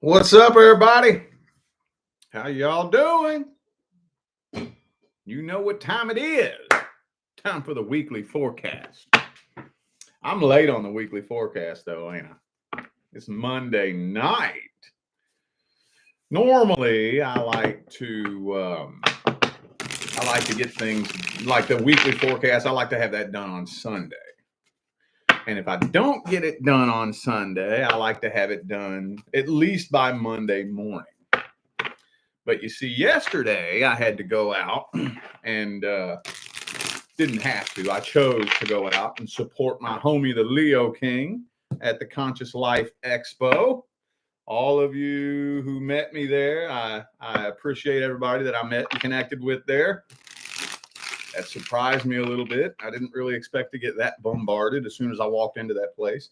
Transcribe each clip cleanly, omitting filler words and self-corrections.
What's up, everybody? How y'all doing? You know what time it is. Time for the weekly forecast. I'm late on the weekly forecast, though, ain't I? It's Monday night. Normally, I like to get things like the weekly forecast. I like to have that done on Sunday. And if I don't get it done on Sunday, I like to have it done at least by Monday morning. But you see, yesterday I had to go out and didn't have to. I chose to go out and support my homie, the Leo King, at the Conscious Life Expo. All of you who met me there, I appreciate everybody that I met and connected with there. That surprised me a little bit. I didn't really expect to get that bombarded as soon as I walked into that place.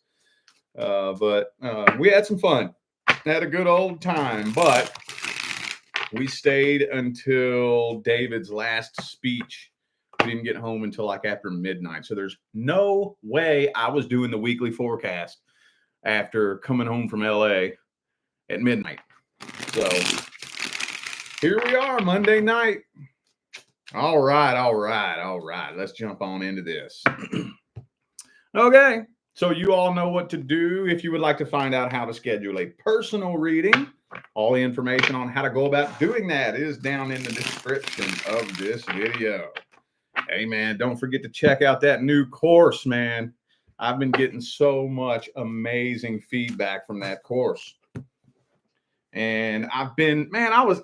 But we had some fun. Had a good old time. But we stayed until David's last speech. We didn't get home until like after midnight. So there's no way I was doing the weekly forecast after coming home from LA at midnight. So here we are, Monday night. All right. Let's jump on into this. Okay. So you all know what to do if you would like to find out how to schedule a personal reading. All the information on how to go about doing that is down in the description of this video. Hey, man, don't forget to check out that new course, man. I've been getting so much amazing feedback from that course. And I've been, man, I was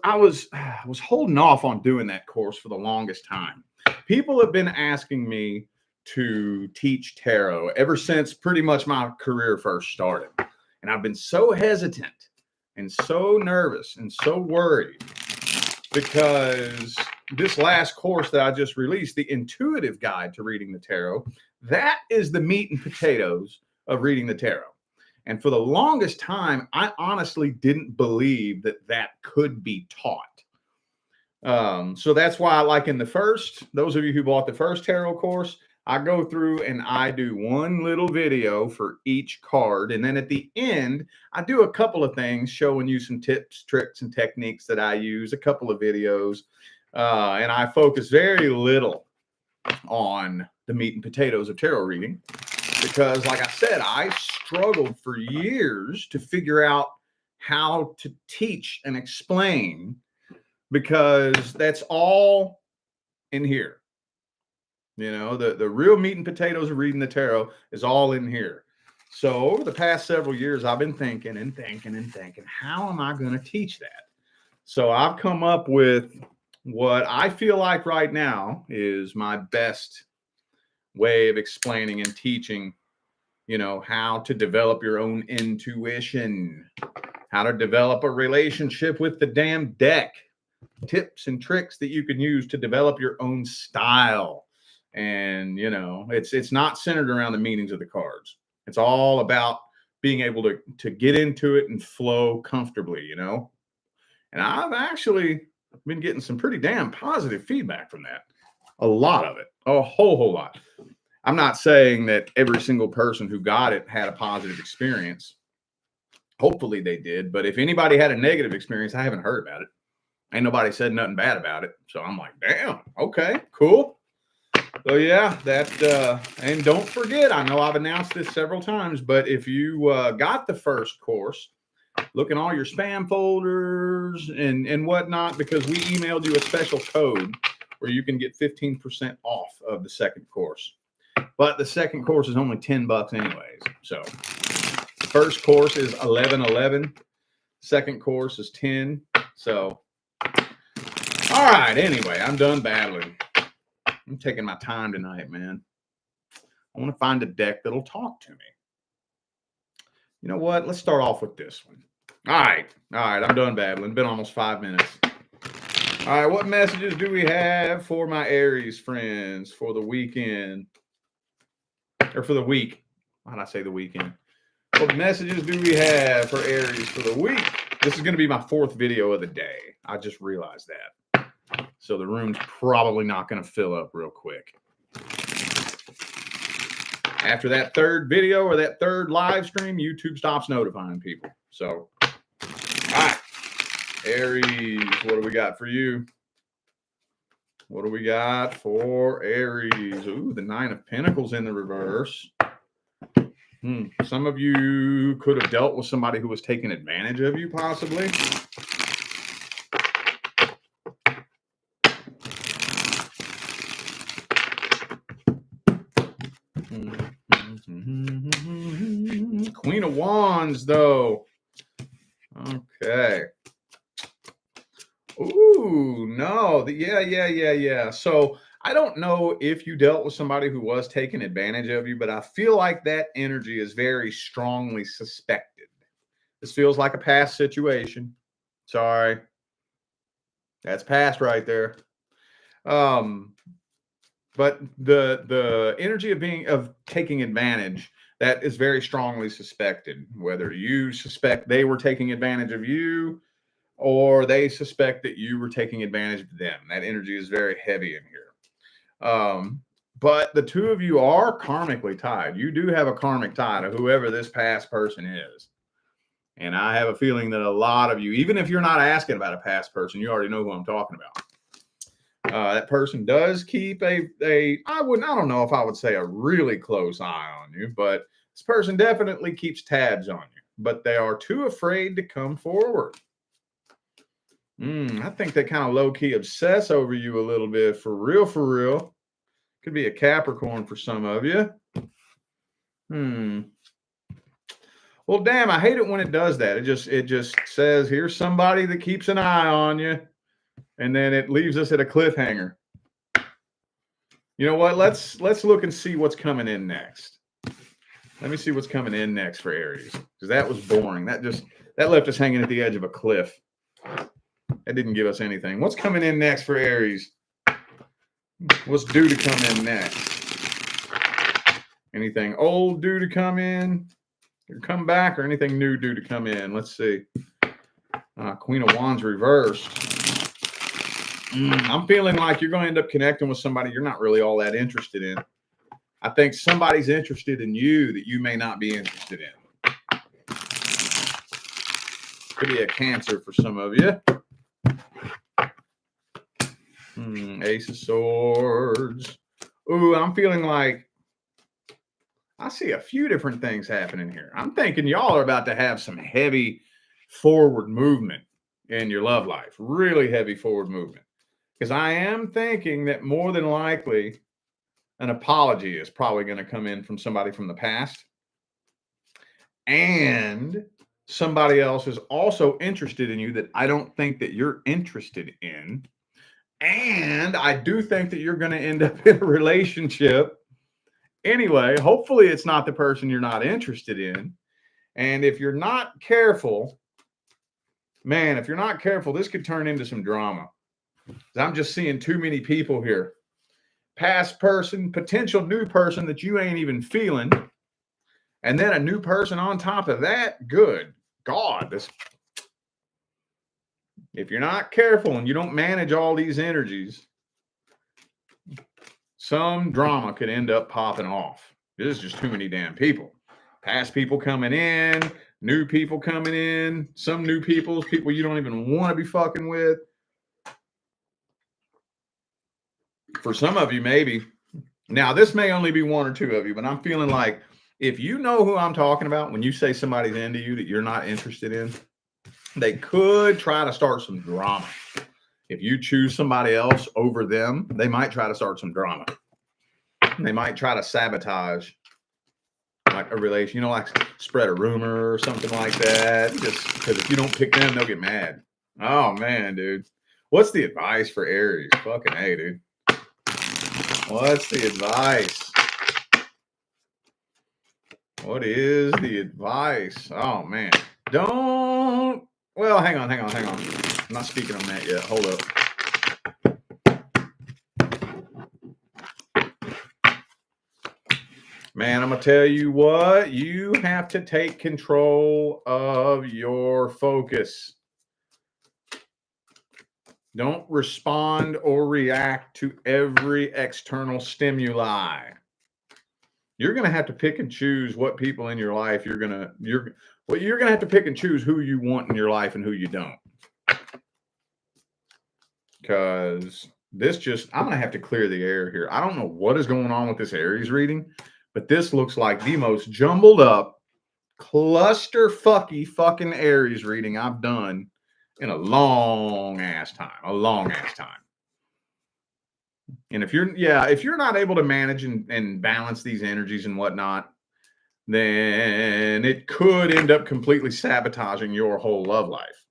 holding off on doing that course for the longest time. People have been asking me to teach tarot ever since pretty much my career first started. And I've been so hesitant and so nervous and so worried because this last course that I just released, the Intuitive Guide to Reading the Tarot, that is the meat and potatoes of reading the tarot. And for the longest time, I honestly didn't believe that that could be taught. So that's why, like in the first, those of you who bought the first tarot course, I go through and I do one little video for each card. And then at the end, I do a couple of things showing you some tips, tricks, and techniques that I use, a couple of videos. And I focus very little on the meat and potatoes of tarot reading because, like I said, I struggled for years to figure out how to teach and explain because that's all in here. You know, the real meat and potatoes of reading the tarot is all in here. So over the past several years, I've been thinking, how am I going to teach that? So I've come up with what I feel like right now is my best way of explaining and teaching, you know, how to develop your own intuition, how to develop a relationship with the damn deck, tips and tricks that you can use to develop your own style. And, you know, it's not centered around the meanings of the cards. It's all about being able to get into it and flow comfortably, you know. And I've actually been getting some pretty damn positive feedback from that. A lot of it, a whole lot. I'm not saying that every single person who got it had a positive experience. Hopefully they did. But if anybody had a negative experience, I haven't heard about it. Ain't nobody said nothing bad about it. So I'm like, damn, okay, cool. So yeah, and don't forget, I know I've announced this several times, but if you got the first course, look in all your spam folders and whatnot, because we emailed you a special code where you can get 15% off of the second course. But the second course is only $10 anyways. So first course is $11.11. Second course is 10. So, all right. Anyway, I'm done babbling. I'm taking my time tonight, man. I want to find a deck that'll talk to me. You know what? Let's start off with this one. All right. I'm done babbling. Been almost 5 minutes. All right. What messages do we have for my Aries friends for the weekend? Or for the week? Why did I say the weekend? What messages do we have for Aries for the week? This is going to be my fourth video of the day. I just realized that. So the room's probably not going to fill up real quick. After that third video or that third live stream, YouTube stops notifying people. So Aries, what do we got for you? What do we got for Aries? Ooh, the Nine of Pentacles in the reverse. Some of you could have dealt with somebody who was taking advantage of you, possibly. Queen of Wands, though. Okay. Ooh, no. Yeah. So I don't know if you dealt with somebody who was taking advantage of you, but I feel like that energy is very strongly suspected. This feels like a past situation. Sorry. That's past right there. But the energy of taking advantage, that is very strongly suspected. Whether you suspect they were taking advantage of you or they suspect that you were taking advantage of them. That energy is very heavy in here. But the two of you are karmically tied. You do have a karmic tie to whoever this past person is. And I have a feeling that a lot of you, even if you're not asking about a past person, you already know who I'm talking about. That person does keep I don't know if I would say a really close eye on you, but this person definitely keeps tabs on you, but they are too afraid to come forward. I think they kind of low-key obsess over you a little bit, for real. Could be a Capricorn for some of you. Well, damn, I hate it when it does that. It just says, here's somebody that keeps an eye on you, and then it leaves us at a cliffhanger. You know what? Let's look and see what's coming in next. Let me see what's coming in next for Aries, because that was boring. That left us hanging at the edge of a cliff. That didn't give us anything. What's coming in next for Aries? What's due to come in next? Anything old due to come in or come back, or anything new due to come in? Let's see. Queen of Wands reversed. I'm feeling like you're going to end up connecting with somebody you're not really all that interested in. I think somebody's interested in you that you may not be interested in. Could be a Cancer for some of you. Ace of Swords. Ooh, I'm feeling like I see a few different things happening here. I'm thinking y'all are about to have some heavy forward movement in your love life. Really heavy forward movement. Because I am thinking that more than likely an apology is probably going to come in from somebody from the past. And somebody else is also interested in you that I don't think that you're interested in. And I do think that you're going to end up in a relationship. Anyway, hopefully it's not the person you're not interested in. And if you're not careful, man, this could turn into some drama. I'm just seeing too many people here. Past person, potential new person that you ain't even feeling. And then a new person on top of that. Good God. If you're not careful and you don't manage all these energies, some drama could end up popping off. There's just too many damn people. Past people coming in, new people coming in, some new people you don't even want to be fucking with. For some of you, maybe. Now, this may only be one or two of you, but I'm feeling like if you know who I'm talking about, when you say somebody's into you that you're not interested in, they could try to start some drama. If you choose somebody else over them, they might try to start some drama. They might try to sabotage like a relation, like spread a rumor or something like that. Just because if you don't pick them, they'll get mad. Oh, man, dude. What's the advice for Aries? Fucking A, dude. What's the advice? What is the advice? Oh, man. Well, hang on. I'm not speaking on that yet. Hold up. Man, I'm going to tell you what. You have to take control of your focus. Don't respond or react to every external stimuli. You're going to have to pick and choose what people in your life you're going to have to pick and choose who you want in your life and who you don't. because I'm going to have to clear the air here. I don't know what is going on with this Aries reading, but this looks like the most jumbled up, cluster fucking Aries reading I've done in a long ass time. And if you're not able to manage and balance these energies and whatnot, then it could end up completely sabotaging your whole love life.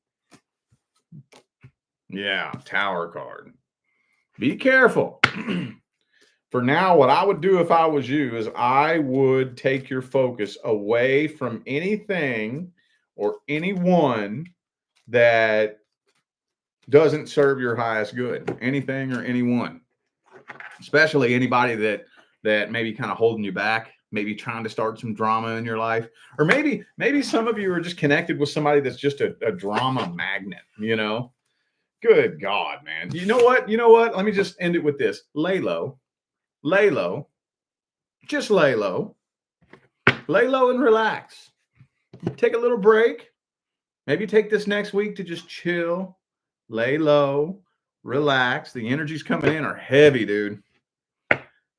Yeah, Tower card. Be careful. For now, what I would do if I was you is I would take your focus away from anything or anyone that doesn't serve your highest good. Anything or anyone. Especially anybody that maybe kind of holding you back, maybe trying to start some drama in your life. Or maybe some of you are just connected with somebody that's just a drama magnet, you know? Good God, man. You know what? Let me just end it with this. Lay low. Lay low. Just lay low. Lay low and relax. Take a little break. Maybe take this next week to just chill. Lay low. Relax. The energies coming in are heavy, dude.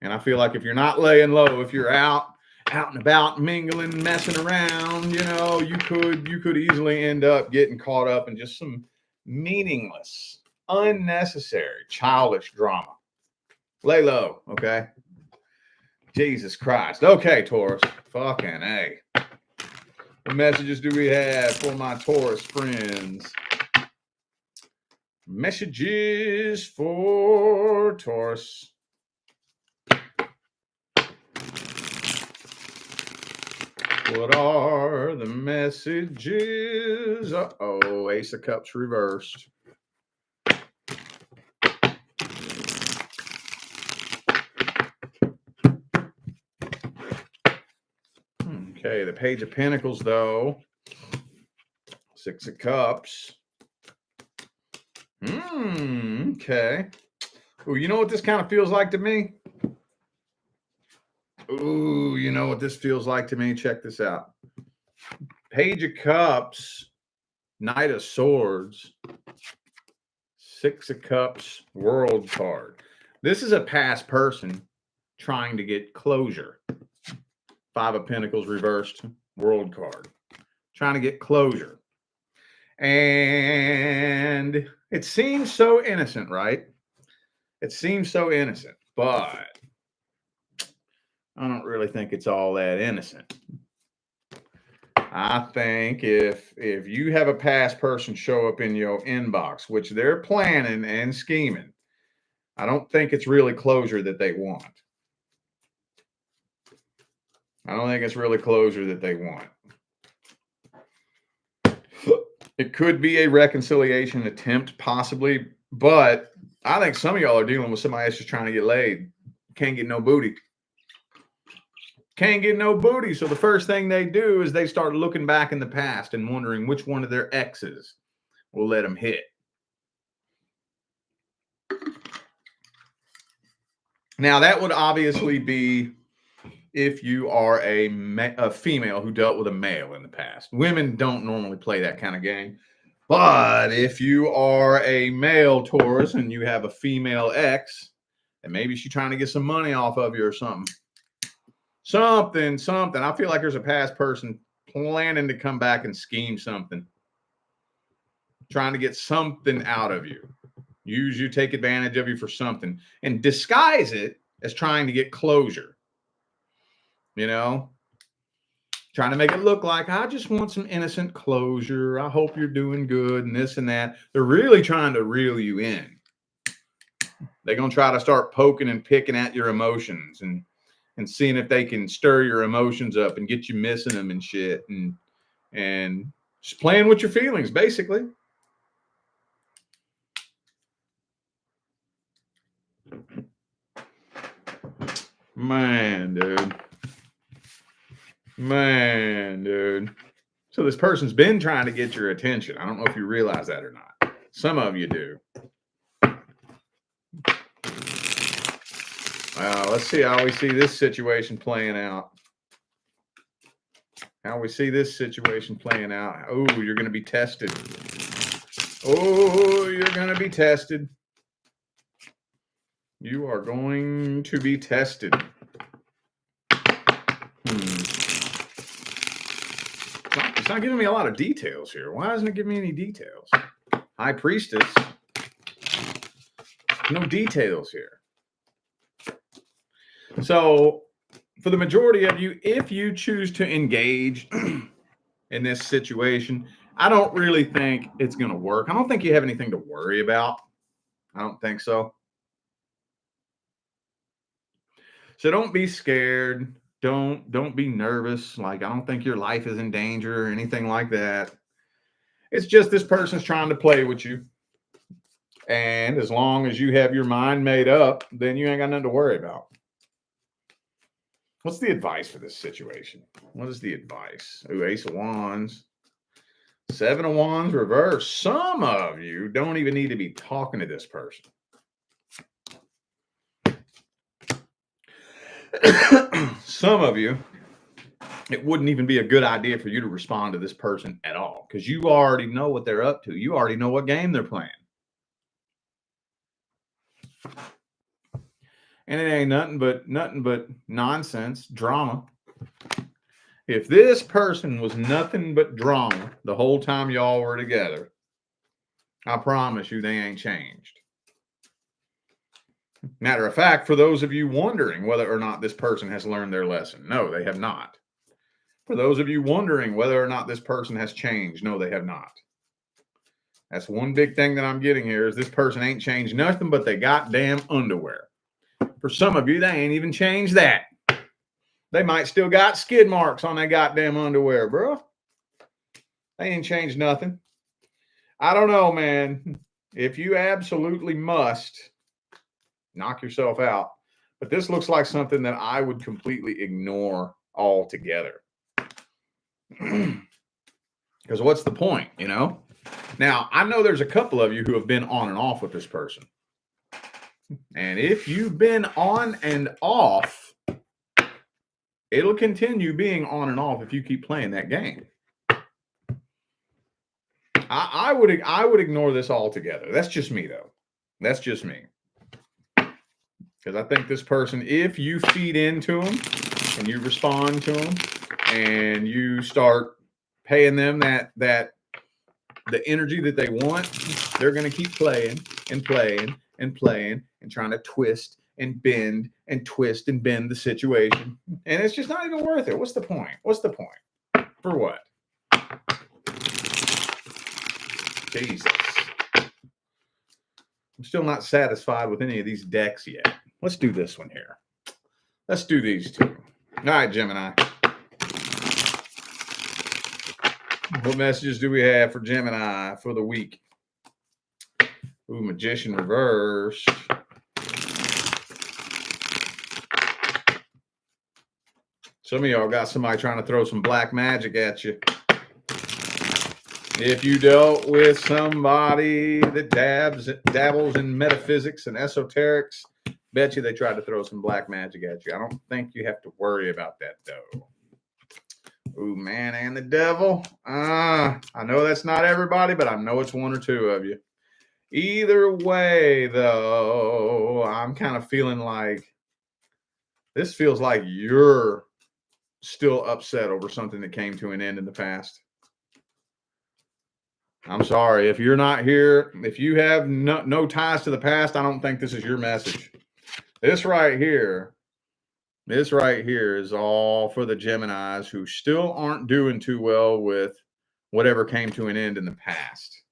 And I feel like if you're not laying low, if you're out and about, mingling, messing around, you could easily end up getting caught up in just some meaningless, unnecessary, childish drama. Lay low, okay? Jesus Christ. Okay, Taurus. Fucking A. What messages do we have for my Taurus friends? Messages for Taurus. What are the messages? Uh-oh, Ace of Cups reversed. Okay, the Page of Pentacles, though. Six of Cups. Okay. Ooh, you know what this kind of feels like to me? Ooh, you know what this feels like to me? Check this out. Page of Cups, Knight of Swords, Six of Cups, World card. This is a past person trying to get closure. Five of Pentacles reversed, World card. Trying to get closure. And it seems so innocent, right? It seems so innocent, but I don't really think it's all that innocent. I think if you have a past person show up in your inbox, which they're planning and scheming, I don't think it's really closure that they want. I don't think it's really closure that they want. It could be a reconciliation attempt, possibly, but I think some of y'all are dealing with somebody that's just trying to get laid. Can't get no booty. Can't get no booty. So the first thing they do is they start looking back in the past and wondering which one of their exes will let them hit. Now, that would obviously be if you are a female who dealt with a male in the past. Women don't normally play that kind of game. But if you are a male Taurus and you have a female ex, and maybe she's trying to get some money off of you or something. Something. I feel like there's a past person planning to come back and scheme something. Trying to get something out of you. Use you, take advantage of you for something. And disguise it as trying to get closure. Trying to make it look like, I just want some innocent closure. I hope you're doing good and this and that. They're really trying to reel you in. They're going to try to start poking and picking at your emotions and seeing if they can stir your emotions up and get you missing them and shit. And just playing with your feelings, basically. Man, dude. So this person's been trying to get your attention. I don't know if you realize that or not. Some of you do. Let's see how we see this situation playing out. Oh, you're going to be tested. You are going to be tested. It's not giving me a lot of details here. Why isn't it giving me any details? High Priestess. No details here. So, for the majority of you, if you choose to engage in this situation, I don't really think it's going to work. I don't think you have anything to worry about. I don't think so. So don't be scared. Don't be nervous. Like, I don't think your life is in danger or anything like that. It's just this person's trying to play with you. And as long as you have your mind made up, then you ain't got nothing to worry about. What's the advice for this situation? What is the advice? Ooh, Ace of Wands. 7 of Wands reverse. Some of you don't even need to be talking to this person. Some of you, it wouldn't even be a good idea for you to respond to this person at all, because you already know what they're up to. You already know what game they're playing. And it ain't nothing but nonsense, drama. If this person was nothing but drama the whole time y'all were together, I promise you they ain't changed. Matter of fact, for those of you wondering whether or not this person has learned their lesson, no, they have not. For those of you wondering whether or not this person has changed, no, they have not. That's one big thing that I'm getting here is this person ain't changed nothing but they goddamn underwear. For some of you, they ain't even changed that. They might still got skid marks on their goddamn underwear, bro. They ain't changed nothing. I don't know, man. If you absolutely must, knock yourself out. But this looks like something that I would completely ignore altogether. Because what's the point, you know? Now, I know there's a couple of you who have been on and off with this person. And if you've been on and off, it'll continue being on and off if you keep playing that game. I would ignore this altogether. That's just me, though. That's just me. Because I think this person, if you feed into them and you respond to them and you start paying them that the energy that they want, they're going to keep playing and playing and playing and trying to twist and bend and twist and bend the situation. And it's just not even worth it. What's the point? What's the point? For what? Jesus. I'm still not satisfied with any of these decks yet. Let's do this one here. Let's do these two. All right, Gemini. What messages do we have for Gemini for the week? Ooh, Magician reversed. Some of y'all got somebody trying to throw some black magic at you. If you dealt with somebody that dabbles in metaphysics and esoterics, bet you they tried to throw some black magic at you. I don't think you have to worry about that, though. Ooh, man and the devil. I know that's not everybody, but I know it's one or two of you. Either way, though, I'm kind of feeling like this feels like you're still upset over something that came to an end in the past. I'm sorry. If you're not here, if you have no ties to the past, I don't think this is your message. This right here is all for the Geminis who still aren't doing too well with whatever came to an end in the past.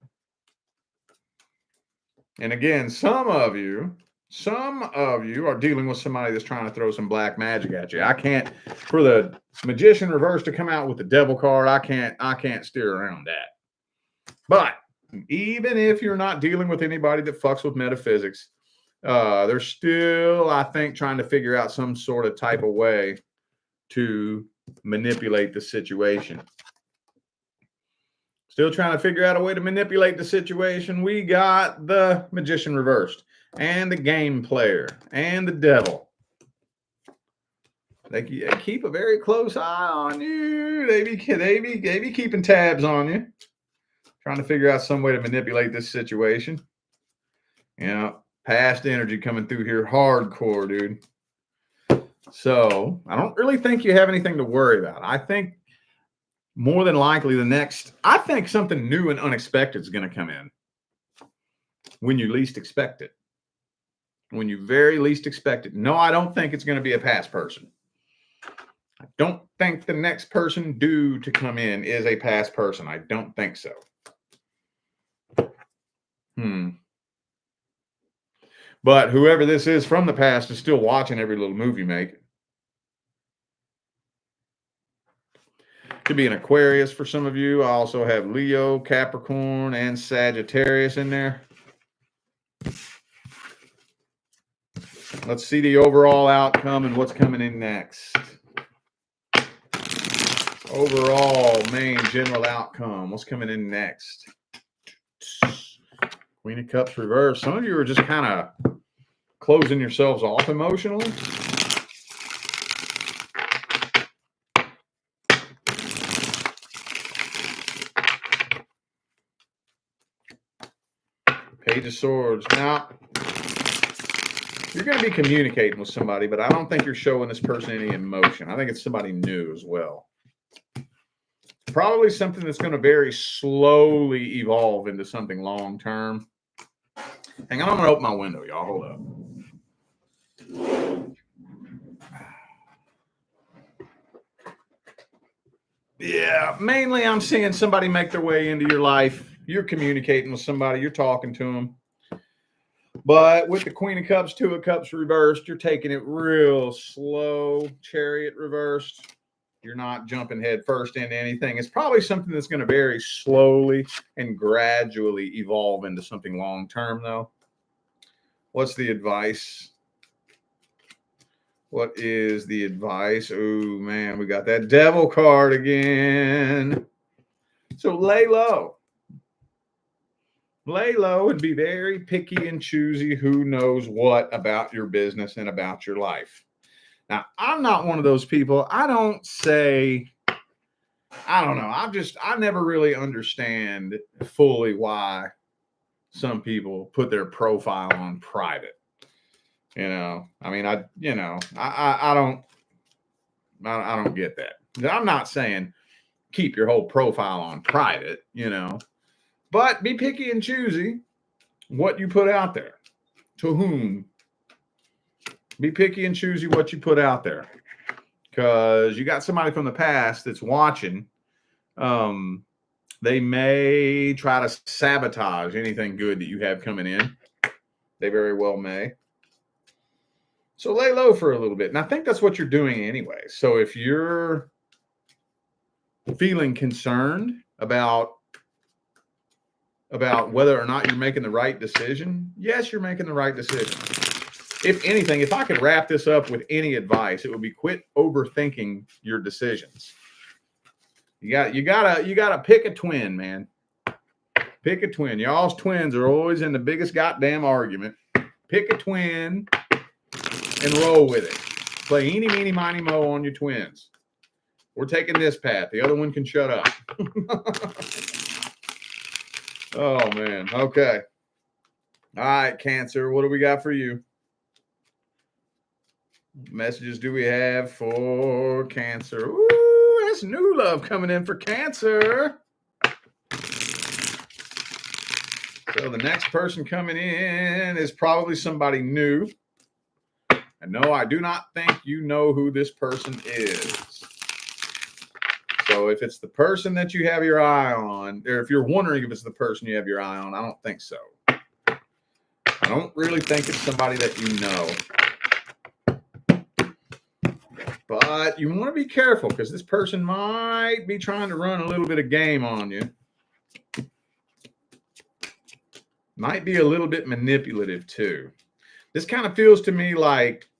And again, some of you are dealing with somebody that's trying to throw some black magic at you. I can't, for the Magician reverse to come out with the devil card, I can't steer around that. But even if you're not dealing with anybody that fucks with metaphysics, they're still, I think, trying to figure out some sort of type of way to manipulate the situation. Still trying to figure out a way to manipulate the situation. We got the Magician reversed and the game player and the devil. They keep a very close eye on you. They be keeping tabs on you. Trying to figure out some way to manipulate this situation. You know, Past energy coming through here hardcore, dude. So I don't really think you have anything to worry about. I think more than likely I think something new and unexpected is going to come in when you least expect it. When you very least expect it. No, I don't think it's going to be a past person. I don't think the next person due to come in is a past person. I don't think so. But whoever this is from the past is still watching every little move you make. Could be an Aquarius for some of you. I also have Leo, Capricorn, and Sagittarius in there. Let's see the overall outcome and what's coming in next. Overall, main general outcome. What's coming in next? Queen of Cups reverse. Some of you are just kind of closing yourselves off emotionally. Page of Swords. Now, you're going to be communicating with somebody, but I don't think you're showing this person any emotion. I think it's somebody new as well. Probably something that's going to very slowly evolve into something long term. Hang on, I'm going to open my window, y'all. Hold up. Yeah, mainly I'm seeing somebody make their way into your life. You're communicating with somebody. You're talking to them. But with the Queen of Cups, Two of Cups reversed, you're taking it real slow. Chariot reversed. You're not jumping head first into anything. It's probably something that's going to very slowly and gradually evolve into something long term, though. What's the advice? What is the advice? Oh, man, we got that Devil card again. So lay low. Lay low and be very picky and choosy who knows what about your business and about your life. Now, I'm not one of those people. I don't know. I never really understand fully why some people put their profile on private. I mean, I don't get that. I'm not saying keep your whole profile on private, but be picky and choosy what you put out there. To whom? Be picky and choosy what you put out there. Because you got somebody from the past that's watching. They may try to sabotage anything good that you have coming in. They very well may. So lay low for a little bit. And I think that's what you're doing anyway. So if you're feeling concerned about whether or not you're making the right decision, yes, you're making the right decision. If anything, if I could wrap this up with any advice, it would be quit overthinking your decisions. You gotta pick a twin, man. Pick a twin. Y'all's twins are always in the biggest goddamn argument. Pick a twin and roll with it. Play eeny, meeny, miny, mo on your twins. We're taking this path. The other one can shut up. Oh, man. Okay. All right, Cancer. What do we got for you? Messages do we have for Cancer? Ooh, that's new love coming in for Cancer. So the next person coming in is probably somebody new. And no, I do not think you know who this person is. So if it's the person that you have your eye on, or if you're wondering if it's the person you have your eye on, I don't think so. I don't really think it's somebody that you know. But you want to be careful because this person might be trying to run a little bit of game on you. Might be a little bit manipulative too. This kind of feels to me like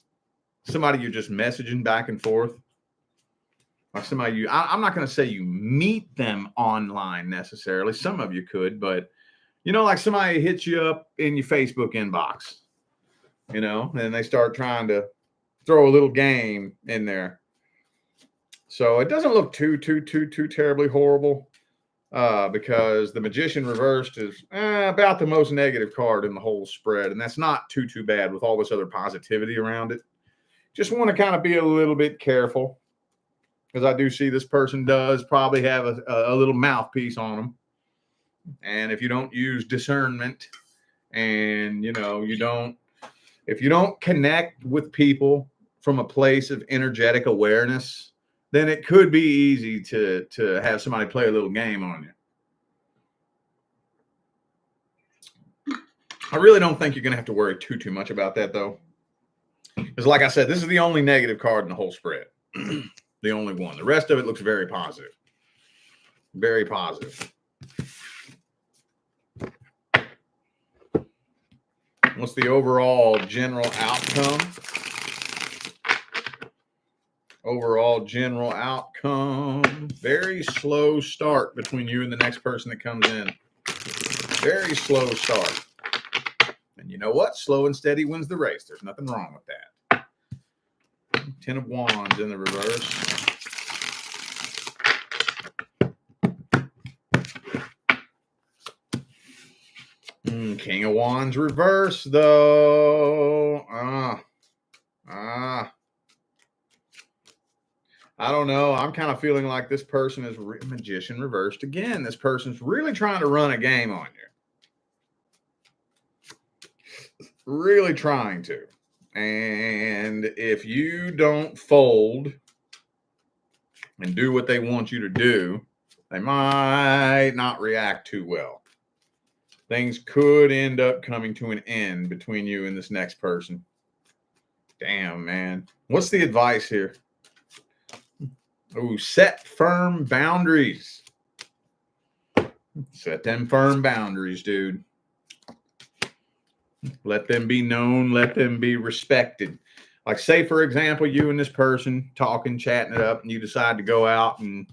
somebody you're just messaging back and forth. Like somebody I'm not going to say you meet them online necessarily. Some of you could, but like somebody hits you up in your Facebook inbox, and they start trying to throw a little game in there. So it doesn't look too terribly horrible. because the Magician reversed is about the most negative card in the whole spread. And that's not too bad with all this other positivity around it. Just want to kind of be a little bit careful, because I do see this person does probably have a little mouthpiece on them. And if you don't use discernment, and if you don't connect with people from a place of energetic awareness, then it could be easy to have somebody play a little game on you. I really don't think you're going to have to worry too much about that, though. Because like I said, this is the only negative card in the whole spread. The only one. The rest of it looks very positive. Very positive. What's the overall general outcome? Overall general outcome. Very slow start between you and the next person that comes in. Very slow start. And you know what? Slow and steady wins the race. There's nothing wrong with that. 10 of Wands in the reverse. King of Wands reverse, though. I don't know. I'm kind of feeling like this person is Magician reversed again. This person's really trying to run a game on you. Really trying to. And if you don't fold and do what they want you to do, they might not react too well. Things could end up coming to an end between you and this next person. Damn, man. What's the advice here? Oh, set firm boundaries. Set them firm boundaries, dude. Let them be known. Let them be respected. Like, say, for example, you and this person talking, chatting it up, and you decide to go out and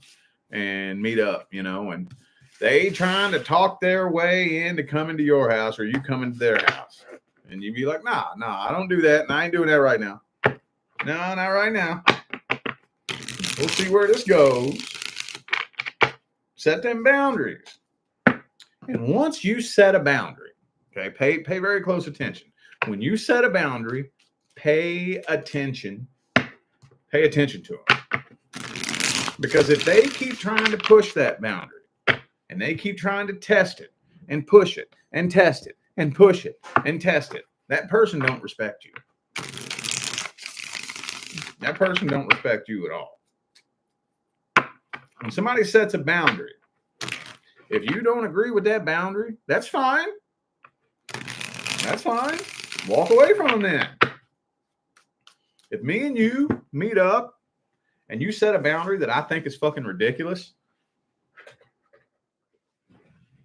meet up, and they trying to talk their way into coming to your house, or you coming to their house. And you be like, nah, I don't do that. And I ain't doing that right now. No, not right now. We'll see where this goes. Set them boundaries. And once you set a boundary, okay, pay very close attention. When you set a boundary, pay attention to them. Because if they keep trying to push that boundary, and they keep trying to test it and push it and test it and push it and test it, that person don't respect you. That person don't respect you at all. When somebody sets a boundary, if you don't agree with that boundary, that's fine. That's fine. Walk away from them then. If me and you meet up and you set a boundary that I think is fucking ridiculous,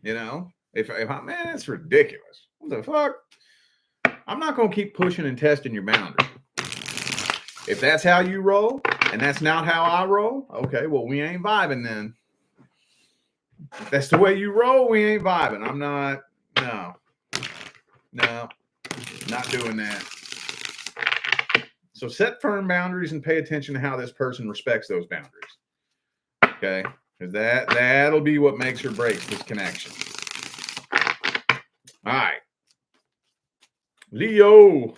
if I, man, it's ridiculous. What the fuck? I'm not going to keep pushing and testing your boundary. If that's how you roll and that's not how I roll, okay, well, we ain't vibing then. If that's the way you roll, we ain't vibing. I'm not, no, not doing that. So set firm boundaries and pay attention to how this person respects those boundaries. Okay? Because that'll be what makes or breaks this connection. All right. Leo.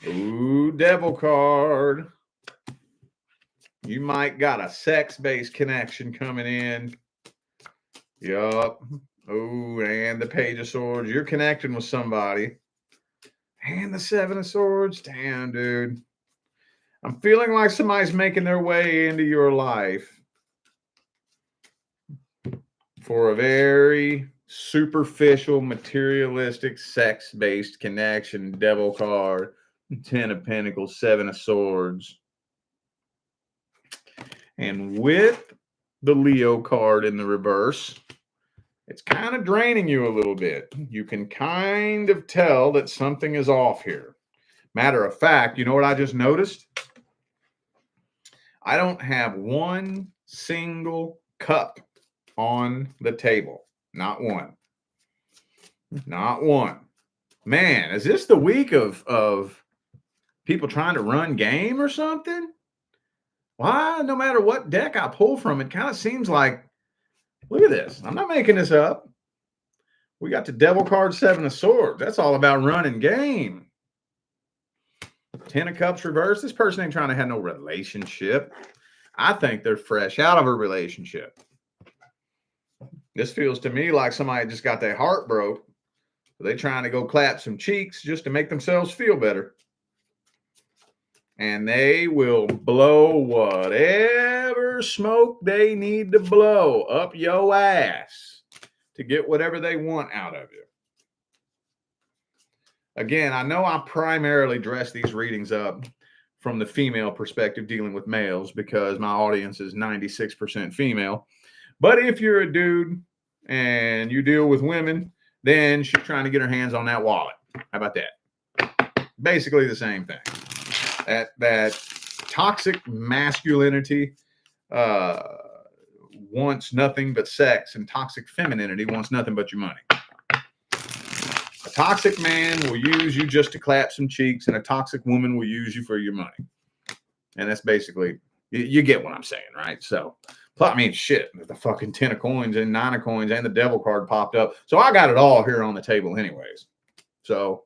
Ooh, Devil card. You might got a sex-based connection coming in. Yup. Oh, and the Page of Swords. You're connecting with somebody. And the Seven of Swords. Damn, dude. I'm feeling like somebody's making their way into your life for a very superficial, materialistic, sex-based connection. Devil card. 10 of Pentacles, 7 of Swords. And with the Leo card in the reverse, it's kind of draining you a little bit. You can kind of tell that something is off here. Matter of fact, you know what I just noticed? I don't have one single cup on the table. Not one. Not one. Man, is this the week of people trying to run game or something? Why, no matter what deck I pull from, it kind of seems like, look at this. I'm not making this up. We got the Devil card, Seven of Swords. That's all about running game. Ten of Cups reversed. This person ain't trying to have no relationship. I think they're fresh out of a relationship. This feels to me like somebody just got their heart broke. They trying to go clap some cheeks just to make themselves feel better. And they will blow whatever smoke they need to blow up your ass to get whatever they want out of you. Again, I know I primarily dress these readings up from the female perspective, dealing with males, because my audience is 96% female. But if you're a dude and you deal with women, then she's trying to get her hands on that wallet. How about that? Basically the same thing. That toxic masculinity wants nothing but sex, and toxic femininity wants nothing but your money. A toxic man will use you just to clap some cheeks, and a toxic woman will use you for your money. And that's basically, you get what I'm saying, right? So, I mean, shit, the fucking 10 of coins and 9 of coins and the Devil card popped up. So I got it all here on the table anyways. So,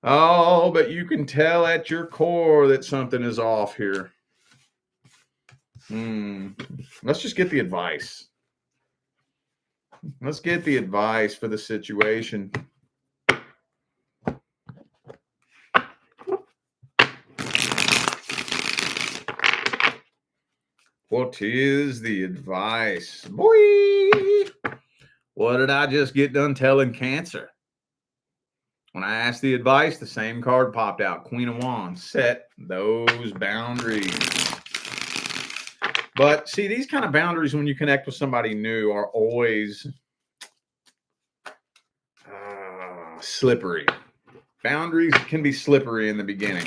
oh, but you can tell at your core that something is off here. Let's just get the advice. Let's get the advice for the situation. What is the advice? Boy, what did I just get done telling Cancer? When I asked the advice, the same card popped out. Queen of Wands. Set those boundaries. But see, these kind of boundaries, when you connect with somebody new, are always slippery. Boundaries can be slippery in the beginning,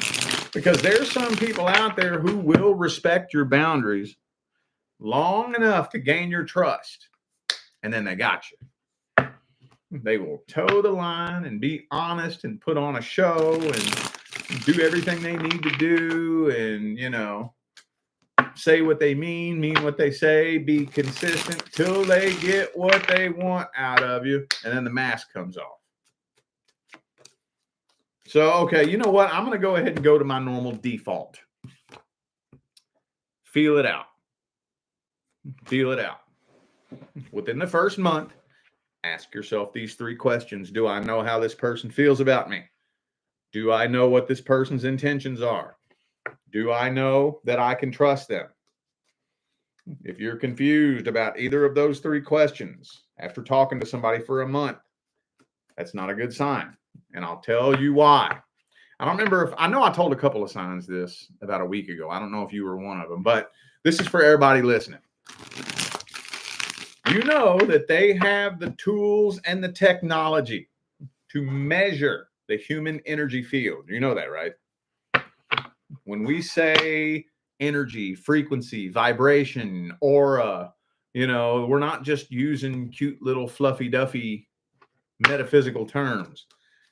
because there's some people out there who will respect your boundaries long enough to gain your trust, and then they got you. They will toe the line and be honest and put on a show and do everything they need to do, and, you know, say what they mean what they say, be consistent till they get what they want out of you, and then the mask comes off. So, okay, you know what? I'm going to go ahead and go to my normal default. Feel it out. Feel it out. Within the first month, ask yourself these 3 questions. Do I know how this person feels about me? Do I know what this person's intentions are? Do I know that I can trust them? If you're confused about either of those 3 questions after talking to somebody for a month, that's not a good sign. And I'll tell you why. I don't remember I know I told a couple of signs this about a week ago. I don't know if you were one of them, but this is for everybody listening. You know that they have the tools and the technology to measure the human energy field. You know that, right? When we say energy, frequency, vibration, aura, you know, we're not just using cute little fluffy duffy metaphysical terms.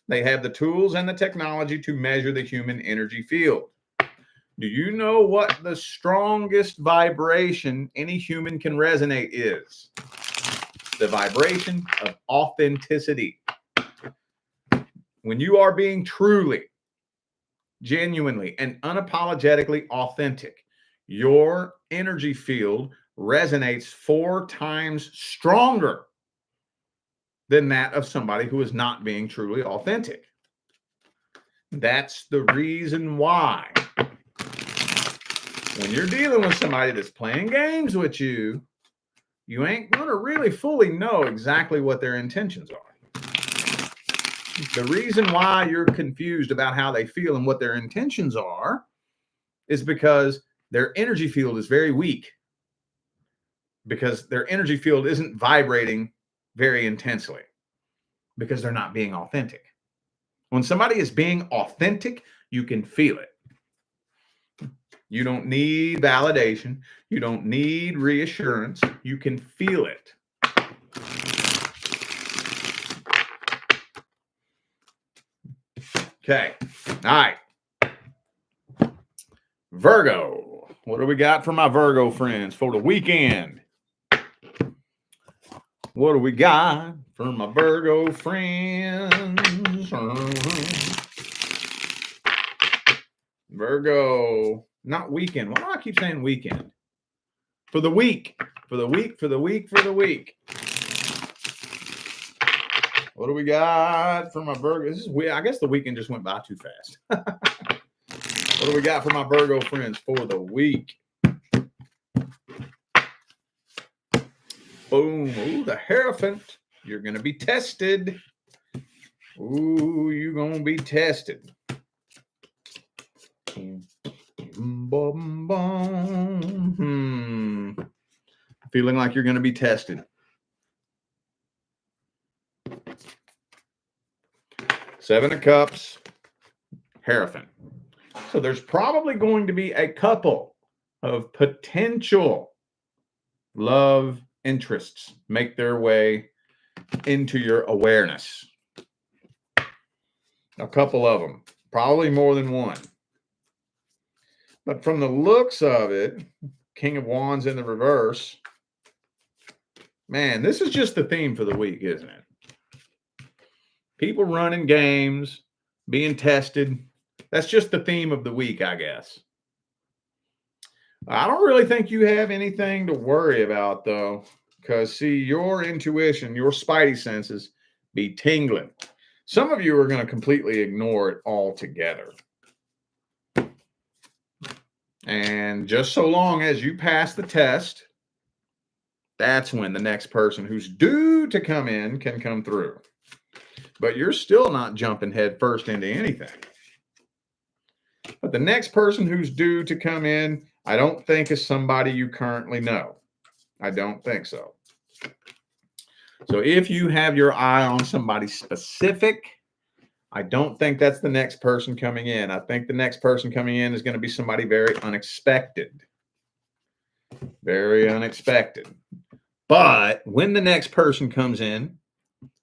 They have the tools and the technology to measure the human energy field. Do you know what the strongest vibration any human can resonate is? The vibration of authenticity. When you are being truly, genuinely, and unapologetically authentic, your energy field resonates 4 times stronger than that of somebody who is not being truly authentic. That's the reason why when you're dealing with somebody that's playing games with you, you ain't going to really fully know exactly what their intentions are. The reason why you're confused about how they feel and what their intentions are is because their energy field is very weak, because their energy field isn't vibrating very intensely, because they're not being authentic. When somebody is being authentic, you can feel it. You don't need validation. You don't need reassurance. You can feel it. Okay. All right. Virgo. What do we got for my Virgo friends for the weekend? What do we got for my Virgo friends? Virgo. Not weekend. Why do I keep saying weekend? For the week. For the week. For the week. For the week. What do we got for my Virgo? This is weird. I guess the weekend just went by too fast. What do we got for my Virgo friends for the week? Boom. Ooh, the Hierophant. You're going to be tested. Ooh, you're going to be tested. Boom, boom. Feeling like you're going to be tested. Seven of Cups, Hierophant. So there's probably going to be a couple of potential love interests make their way into your awareness. A couple of them, probably more than one. But from the looks of it, King of Wands in the reverse, man, this is just the theme for the week, isn't it? People running games, being tested. That's just the theme of the week, I guess. I don't really think you have anything to worry about, though, because, see, your intuition, your spidey senses be tingling. Some of you are going to completely ignore it altogether. And just so long as you pass the test, that's when the next person who's due to come in can come through. But you're still not jumping head first into anything. But the next person who's due to come in, I don't think is somebody you currently know. I don't think so. So if you have your eye on somebody specific, I don't think that's the next person coming in. I think the next person coming in is going to be somebody very unexpected. Very unexpected. But when the next person comes in,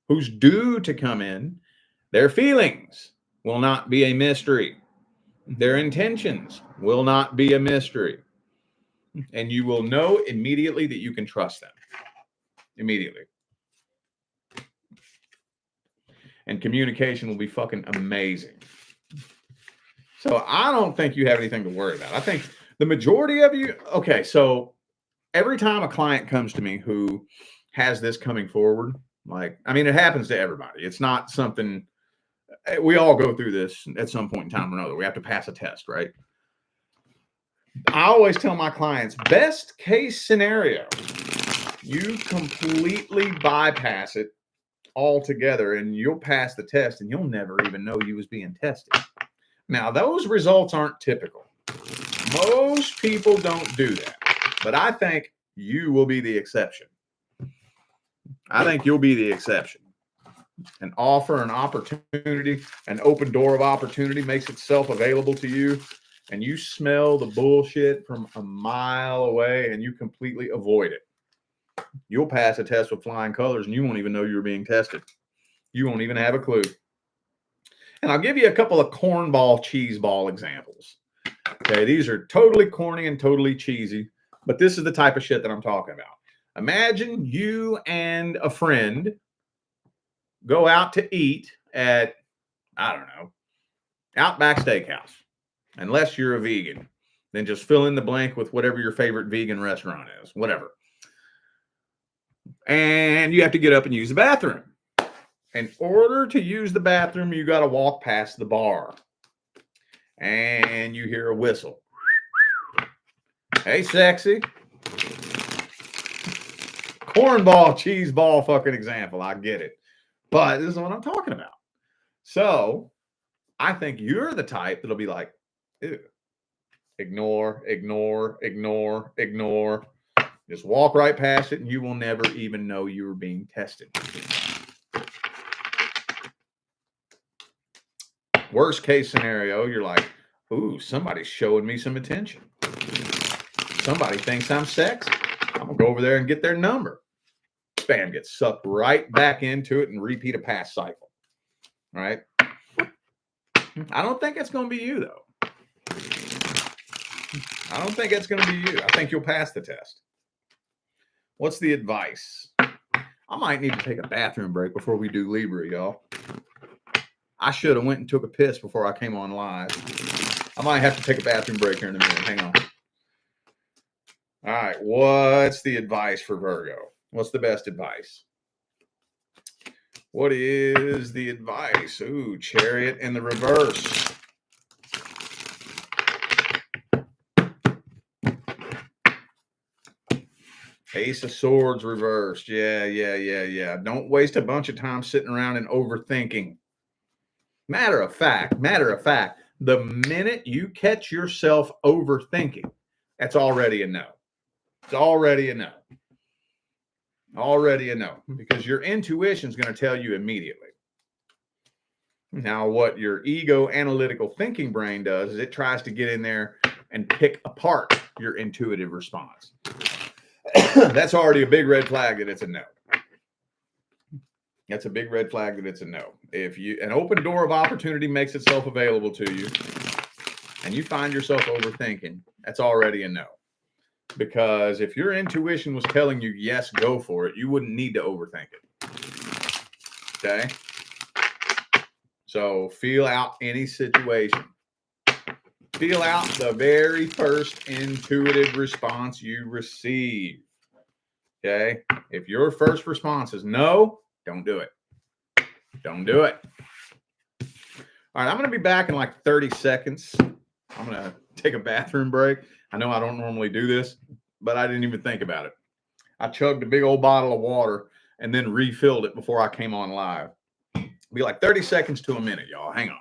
who's due to come in, their feelings will not be a mystery. Their intentions will not be a mystery. And you will know immediately that you can trust them. Immediately. And communication will be fucking amazing. So I don't think you have anything to worry about. I think the majority of you, okay, so every time a client comes to me who has this coming forward, like, I mean, it happens to everybody. It's not something, we all go through this at some point in time or another. We have to pass a test, right? I always tell my clients, best case scenario, you completely bypass it altogether and you'll pass the test and you'll never even know you was being tested. Now, those results aren't typical. Most people don't do that. But I think you will be the exception. I think you'll be the exception. An offer, an opportunity, an open door of opportunity makes itself available to you, and you smell the bullshit from a mile away and you completely avoid it. You'll pass a test with flying colors and you won't even know you're being tested. You won't even have a clue. And I'll give you a couple of cornball, cheeseball examples. Okay, these are totally corny and totally cheesy, but this is the type of shit that I'm talking about. Imagine you and a friend go out to eat at, I don't know, Outback Steakhouse. Unless you're a vegan, then just fill in the blank with whatever your favorite vegan restaurant is, whatever. And you have to get up and use the bathroom. In order to use the bathroom, you got to walk past the bar. And you hear a whistle. Hey, sexy. Cornball, cheeseball fucking example. I get it. But this is what I'm talking about. So I think you're the type that'll be like, ew. Ignore, ignore, ignore, ignore. Just walk right past it and you will never even know you were being tested. Worst case scenario, you're like, ooh, somebody's showing me some attention. Somebody thinks I'm sexy. I'm going to go over there and get their number. Bam, get sucked right back into it and repeat a past cycle. All right? I don't think it's going to be you, though. I don't think it's going to be you. I think you'll pass the test. What's the advice? I might need to take a bathroom break before we do Libra, y'all. I should have went and took a piss before I came on live. I might have to take a bathroom break here in a minute. Hang on. All right. What's the advice for Virgo? What's the best advice? What is the advice? Ooh, Chariot in the reverse. Ace of Swords reversed. Yeah. Don't waste a bunch of time sitting around and overthinking. Matter of fact, the minute you catch yourself overthinking, that's already a no. It's already a no. Already a no. Because your intuition is going to tell you immediately. Now, what your ego analytical thinking brain does is it tries to get in there and pick apart your intuitive response. That's already a big red flag that it's a no. That's a big red flag that it's a no. If an open door of opportunity makes itself available to you and you find yourself overthinking, that's already a no. Because if your intuition was telling you, yes, go for it, you wouldn't need to overthink it. Okay? So feel out any situation. Feel out the very first intuitive response you receive. Okay? If your first response is no, don't do it. Don't do it. All right, I'm going to be back in like 30 seconds. I'm going to take a bathroom break. I know I don't normally do this, but I didn't even think about it. I chugged a big old bottle of water and then refilled it before I came on live. It'll be like 30 seconds to a minute, y'all. Hang on.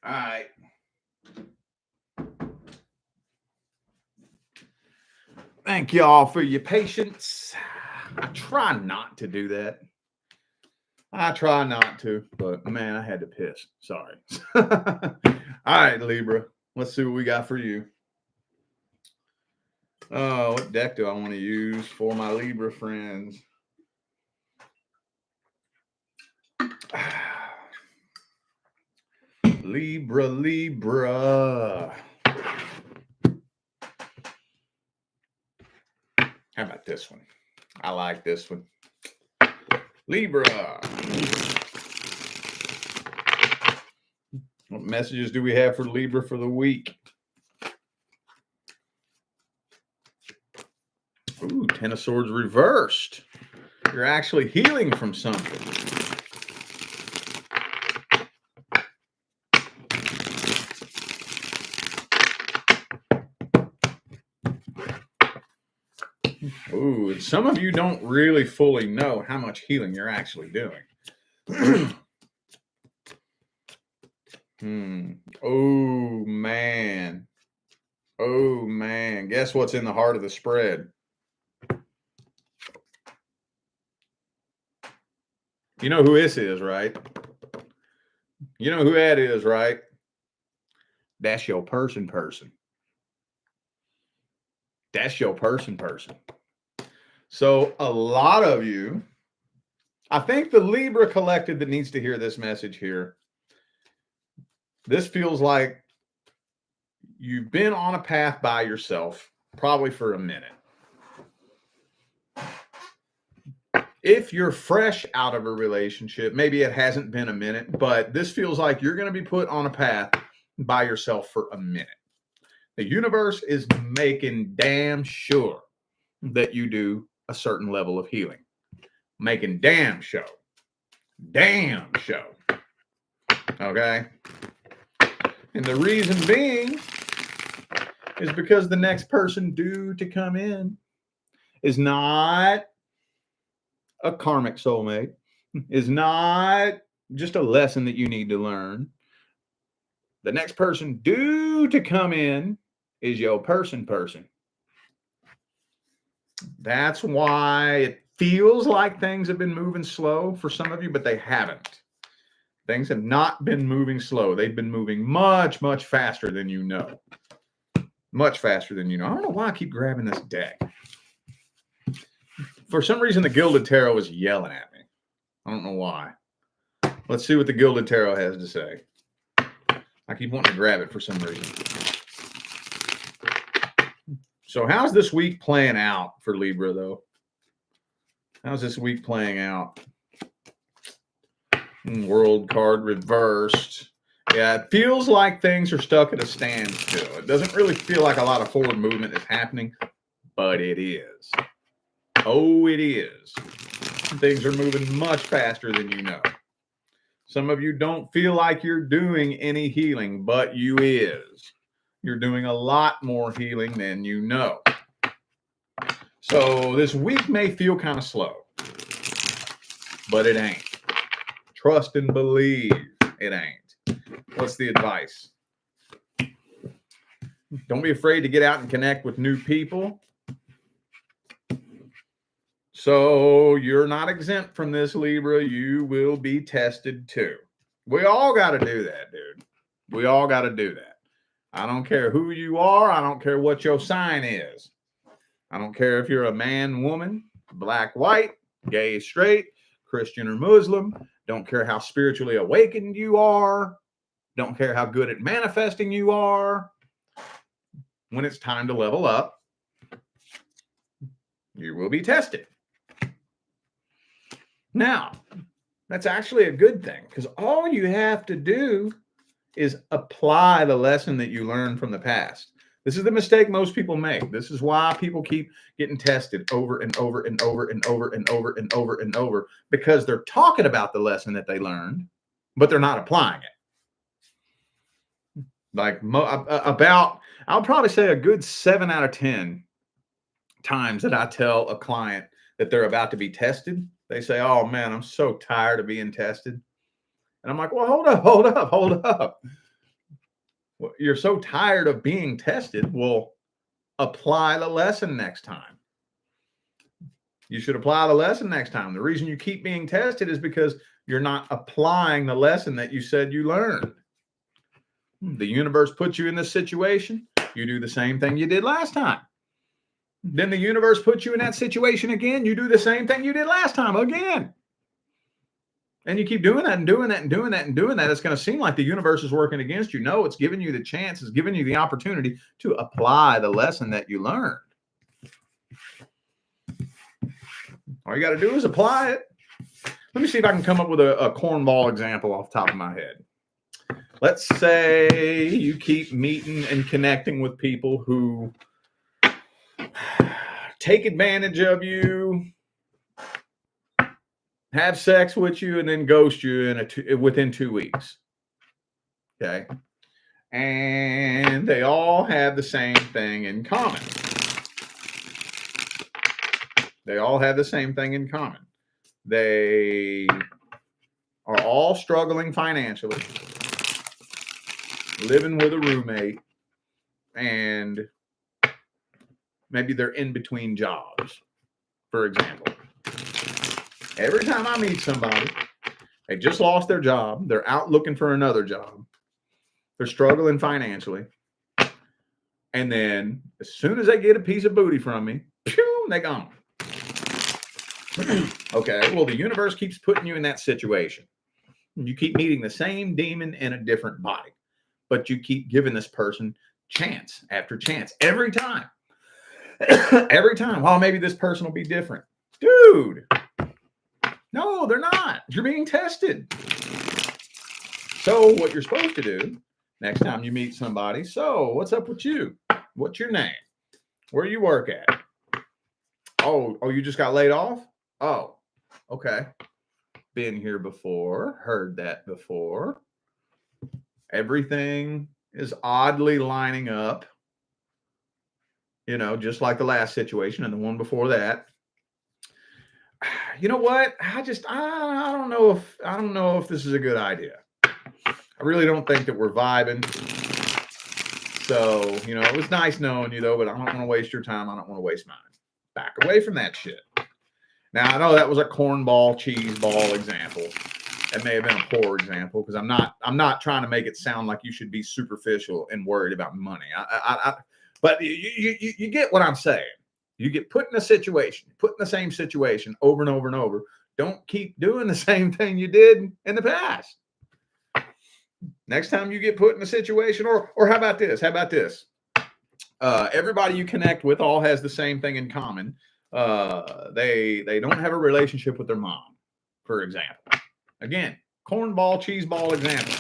All right. Thank y'all for your patience. I try not to do that. I try not to, but man, I had to piss. Sorry. All right, Libra. Let's see what we got for you. Oh, what deck do I want to use for my Libra friends? Libra. How about this one? I like this one. Libra. What messages do we have for Libra for the week? Ooh, Ten of Swords reversed. You're actually healing from something. Ooh, some of you don't really fully know how much healing you're actually doing. Oh, man. Oh, man. Guess what's in the heart of the spread? You know who this is, right? You know who that is, right? That's your person. That's your person. So a lot of you, I think the Libra collective that needs to hear this message here, this feels like you've been on a path by yourself, probably for a minute. If you're fresh out of a relationship, maybe it hasn't been a minute, but this feels like you're going to be put on a path by yourself for a minute. The universe is making damn sure that you do a certain level of healing. Making damn show. Damn show. Okay. And the reason being is because the next person due to come in is not a karmic soulmate, is not just a lesson that you need to learn. The next person due to come in is your person. That's why it feels like things have been moving slow for some of you, but they haven't. Things have not been moving slow. They've been moving much, much faster than you know. Much faster than you know. I don't know why I keep grabbing this deck. For some reason, the Gilded Tarot is yelling at me. I don't know why. Let's see what the Gilded Tarot has to say. I keep wanting to grab it for some reason. So how's this week playing out for Libra, though? How's this week playing out? World card reversed. Yeah, it feels like things are stuck at a standstill. It doesn't really feel like a lot of forward movement is happening, but it is. Oh, it is. Things are moving much faster than you know. Some of you don't feel like you're doing any healing, but you is. You're doing a lot more healing than you know. So this week may feel kind of slow, but it ain't. Trust and believe it ain't. What's the advice? Don't be afraid to get out and connect with new people. So you're not exempt from this, Libra. You will be tested too. We all got to do that, dude. We all got to do that. I don't care who you are. I don't care what your sign is. I don't care if you're a man, woman, black, white, gay, straight, Christian or Muslim. Don't care how spiritually awakened you are. Don't care how good at manifesting you are. When it's time to level up, you will be tested. Now, that's actually a good thing because all you have to do is apply the lesson that you learned from the past. This is the mistake most people make. This is why people keep getting tested over and over and over and over and over and over and over because they're talking about the lesson that they learned, but they're not applying it. Like I'll probably say a good 7 out of 10 times that I tell a client that they're about to be tested, they say, "Oh man, I'm so tired of being tested." And I'm like, "Well, hold up. Well, you're so tired of being tested. Well, apply the lesson next time. You should apply the lesson next time. The reason you keep being tested is because you're not applying the lesson that you said you learned. The universe puts you in this situation. You do the same thing you did last time. Then the universe puts you in that situation again. You do the same thing you did last time again. And you keep doing that and doing that and doing that and doing that. It's going to seem like the universe is working against you. No, it's giving you the chance. It's giving you the opportunity to apply the lesson that you learned. All you got to do is apply it. Let me see if I can come up with a cornball example off the top of my head. Let's say you keep meeting and connecting with people who take advantage of you, have sex with you, and then ghost you within 2 weeks. Okay. And they all have the same thing in common. They all have the same thing in common. They are all struggling financially, living with a roommate, and maybe they're in between jobs, for example. Every time I meet somebody, they just lost their job. They're out looking for another job. They're struggling financially. And then as soon as they get a piece of booty from me, pew, they're gone. Okay, well, the universe keeps putting you in that situation. You keep meeting the same demon in a different body, but you keep giving this person chance after chance every time. Every time. Well, maybe this person will be different. Dude, no, they're not. You're being tested. So what you're supposed to do next time you meet somebody, so what's up with you? What's your name? Where you work at? Oh, you just got laid off? Oh, okay. Been here before, heard that before. Everything is oddly lining up, you know, just like the last situation and the one before that. You know what? I don't know if this is a good idea. I really don't think that we're vibing. So, you know, it was nice knowing you though, but I don't want to waste your time. I don't want to waste mine. Back away from that shit. Now, I know that was a cornball, cheese ball example. That may have been a poor example because I'm not trying to make it sound like you should be superficial and worried about money. But you get what I'm saying. You get put in a situation, put in the same situation over and over and over. Don't keep doing the same thing you did in the past. Next time you get put in a situation, or how about this? How about this? Everybody you connect with all has the same thing in common. They don't have a relationship with their mom, for example. Again, cornball, cheese ball example.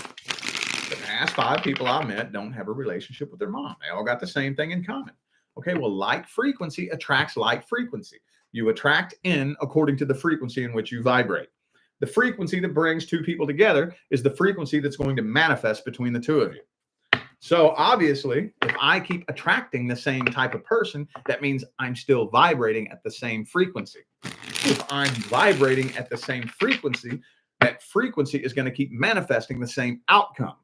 The past 5 people I met don't have a relationship with their mom. They all got the same thing in common. Okay, well, like frequency attracts like frequency. You attract in according to the frequency in which you vibrate. The frequency that brings 2 people together is the frequency that's going to manifest between the 2 of you. So obviously, if I keep attracting the same type of person, that means I'm still vibrating at the same frequency. If I'm vibrating at the same frequency, that frequency is going to keep manifesting the same outcome.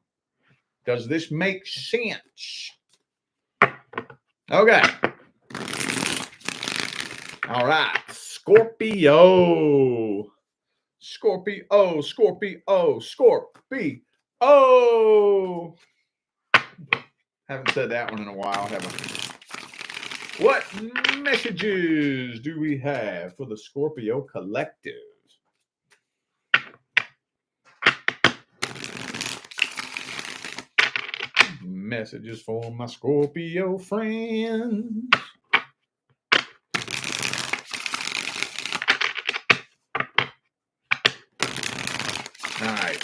Does this make sense? Okay. All right. Scorpio. Scorpio. Scorpio. Scorpio. Haven't said that one in a while, have I? What messages do we have for the Scorpio collective? Messages for my Scorpio friends. All right.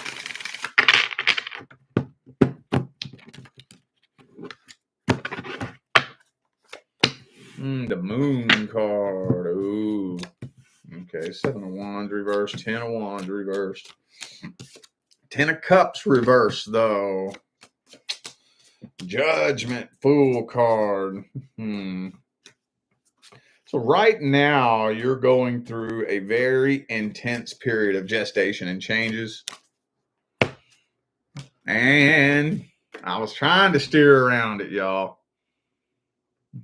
The moon card. Ooh. Okay. 7 of Wands reversed. 10 of Wands reversed. 10 of Cups reversed, though. Judgment, Fool card. So right now, you're going through a very intense period of gestation and changes. And I was trying to steer around it, y'all.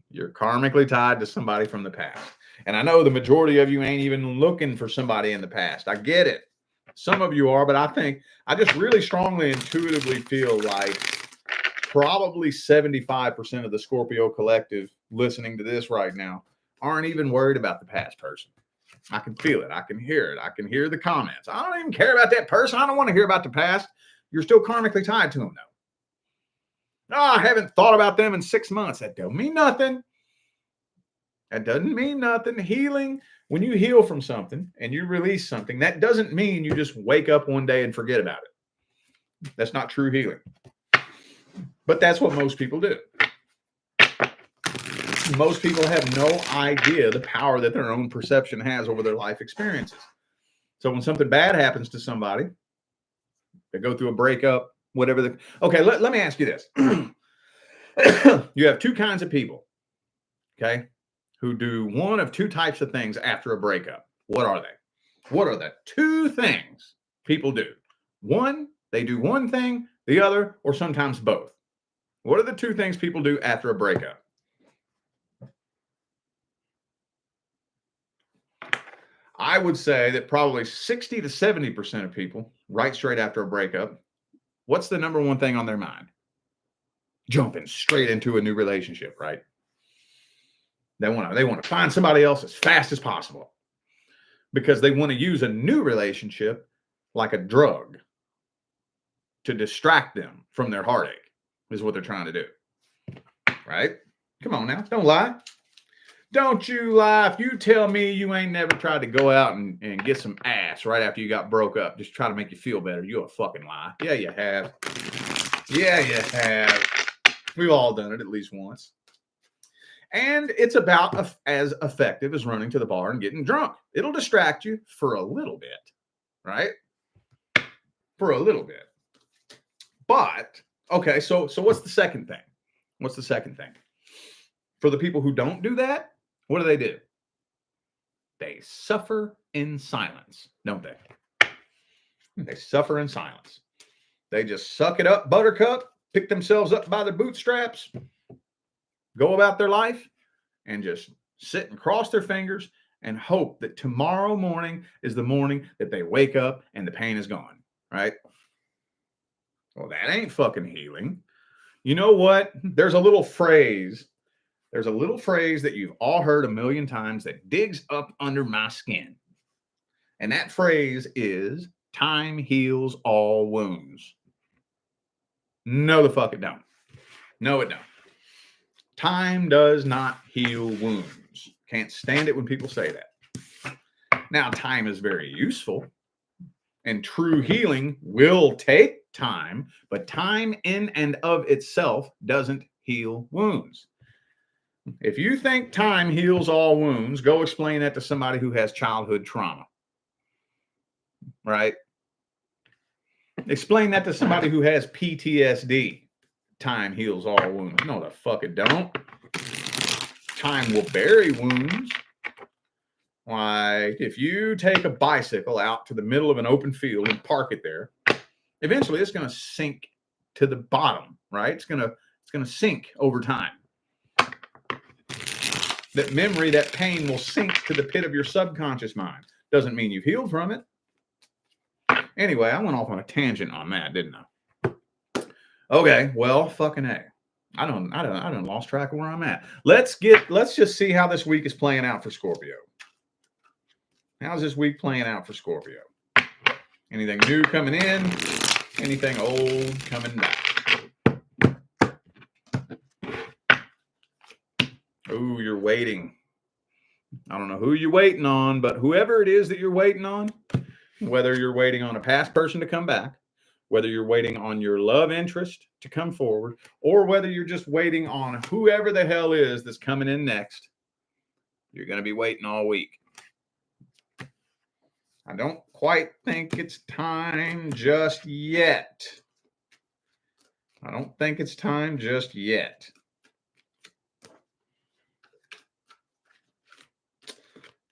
You're karmically tied to somebody from the past. And I know the majority of you ain't even looking for somebody in the past. I get it. Some of you are, but I just really strongly intuitively feel like probably 75% of the Scorpio collective listening to this right now aren't even worried about the past person. I can feel it. I can hear it. I can hear the comments. I don't even care about that person. I don't want to hear about the past. You're still karmically tied to them, though. No, I haven't thought about them in 6 months. That don't mean nothing. That doesn't mean nothing. Healing, when you heal from something and you release something, that doesn't mean you just wake up one day and forget about it. That's not true healing. But that's what most people do. Most people have no idea the power that their own perception has over their life experiences. So when something bad happens to somebody, they go through a breakup, whatever. Okay, let me ask you this. You have 2 kinds of people, okay, who do one of 2 types of things after a breakup. What are they? What are the 2 things people do? One, they do one thing, the other, or sometimes both. What are the 2 things people do after a breakup? I would say that probably 60 to 70% of people, right straight after a breakup, what's the number one thing on their mind? Jumping straight into a new relationship, right? They want to find somebody else as fast as possible because they want to use a new relationship like a drug to distract them from their heartache, is what they're trying to do. Right? Come on now. Don't lie. Don't you lie. If you tell me you ain't never tried to go out and get some ass right after you got broke up, just try to make you feel better, you're a fucking lie. Yeah, you have. Yeah, you have. We've all done it at least once. And it's about as effective as running to the bar and getting drunk. It'll distract you for a little bit, right? For a little bit. But Okay, so what's the second thing? What's the second thing? For the people who don't do that, what do? They suffer in silence, don't they? They suffer in silence. They just suck it up, buttercup, pick themselves up by their bootstraps, go about their life, and just sit and cross their fingers and hope that tomorrow morning is the morning that they wake up and the pain is gone, right? Well, that ain't fucking healing. You know what? There's a little phrase that you've all heard a million times that digs up under my skin. And that phrase is time heals all wounds. No, the fuck it don't. No, it don't. Time does not heal wounds. Can't stand it when people say that. Now, time is very useful, and true healing will take time, but time in and of itself doesn't heal wounds. If you think time heals all wounds, go explain that to somebody who has childhood trauma, right? Explain that to somebody who has PTSD. Time heals all wounds. No, the fuck it don't. Time will bury wounds. Like if you take a bicycle out to the middle of an open field and park it there, eventually it's going to sink to the bottom, right? It's going to sink over time. That memory, that pain will sink to the pit of your subconscious mind. Doesn't mean you've healed from it. Anyway, I went off on a tangent on that, didn't I? Okay, well, fucking A. I don't lost track of where I'm at. Let's just see how this week is playing out for Scorpio. How's this week playing out for Scorpio? Anything new coming in? Anything old coming back? Oh, you're waiting. I don't know who you're waiting on, but whoever it is that you're waiting on, whether you're waiting on a past person to come back, whether you're waiting on your love interest to come forward, or whether you're just waiting on whoever the hell is that's coming in next, you're going to be waiting all week. I don't quite think it's time just yet. I don't think it's time just yet.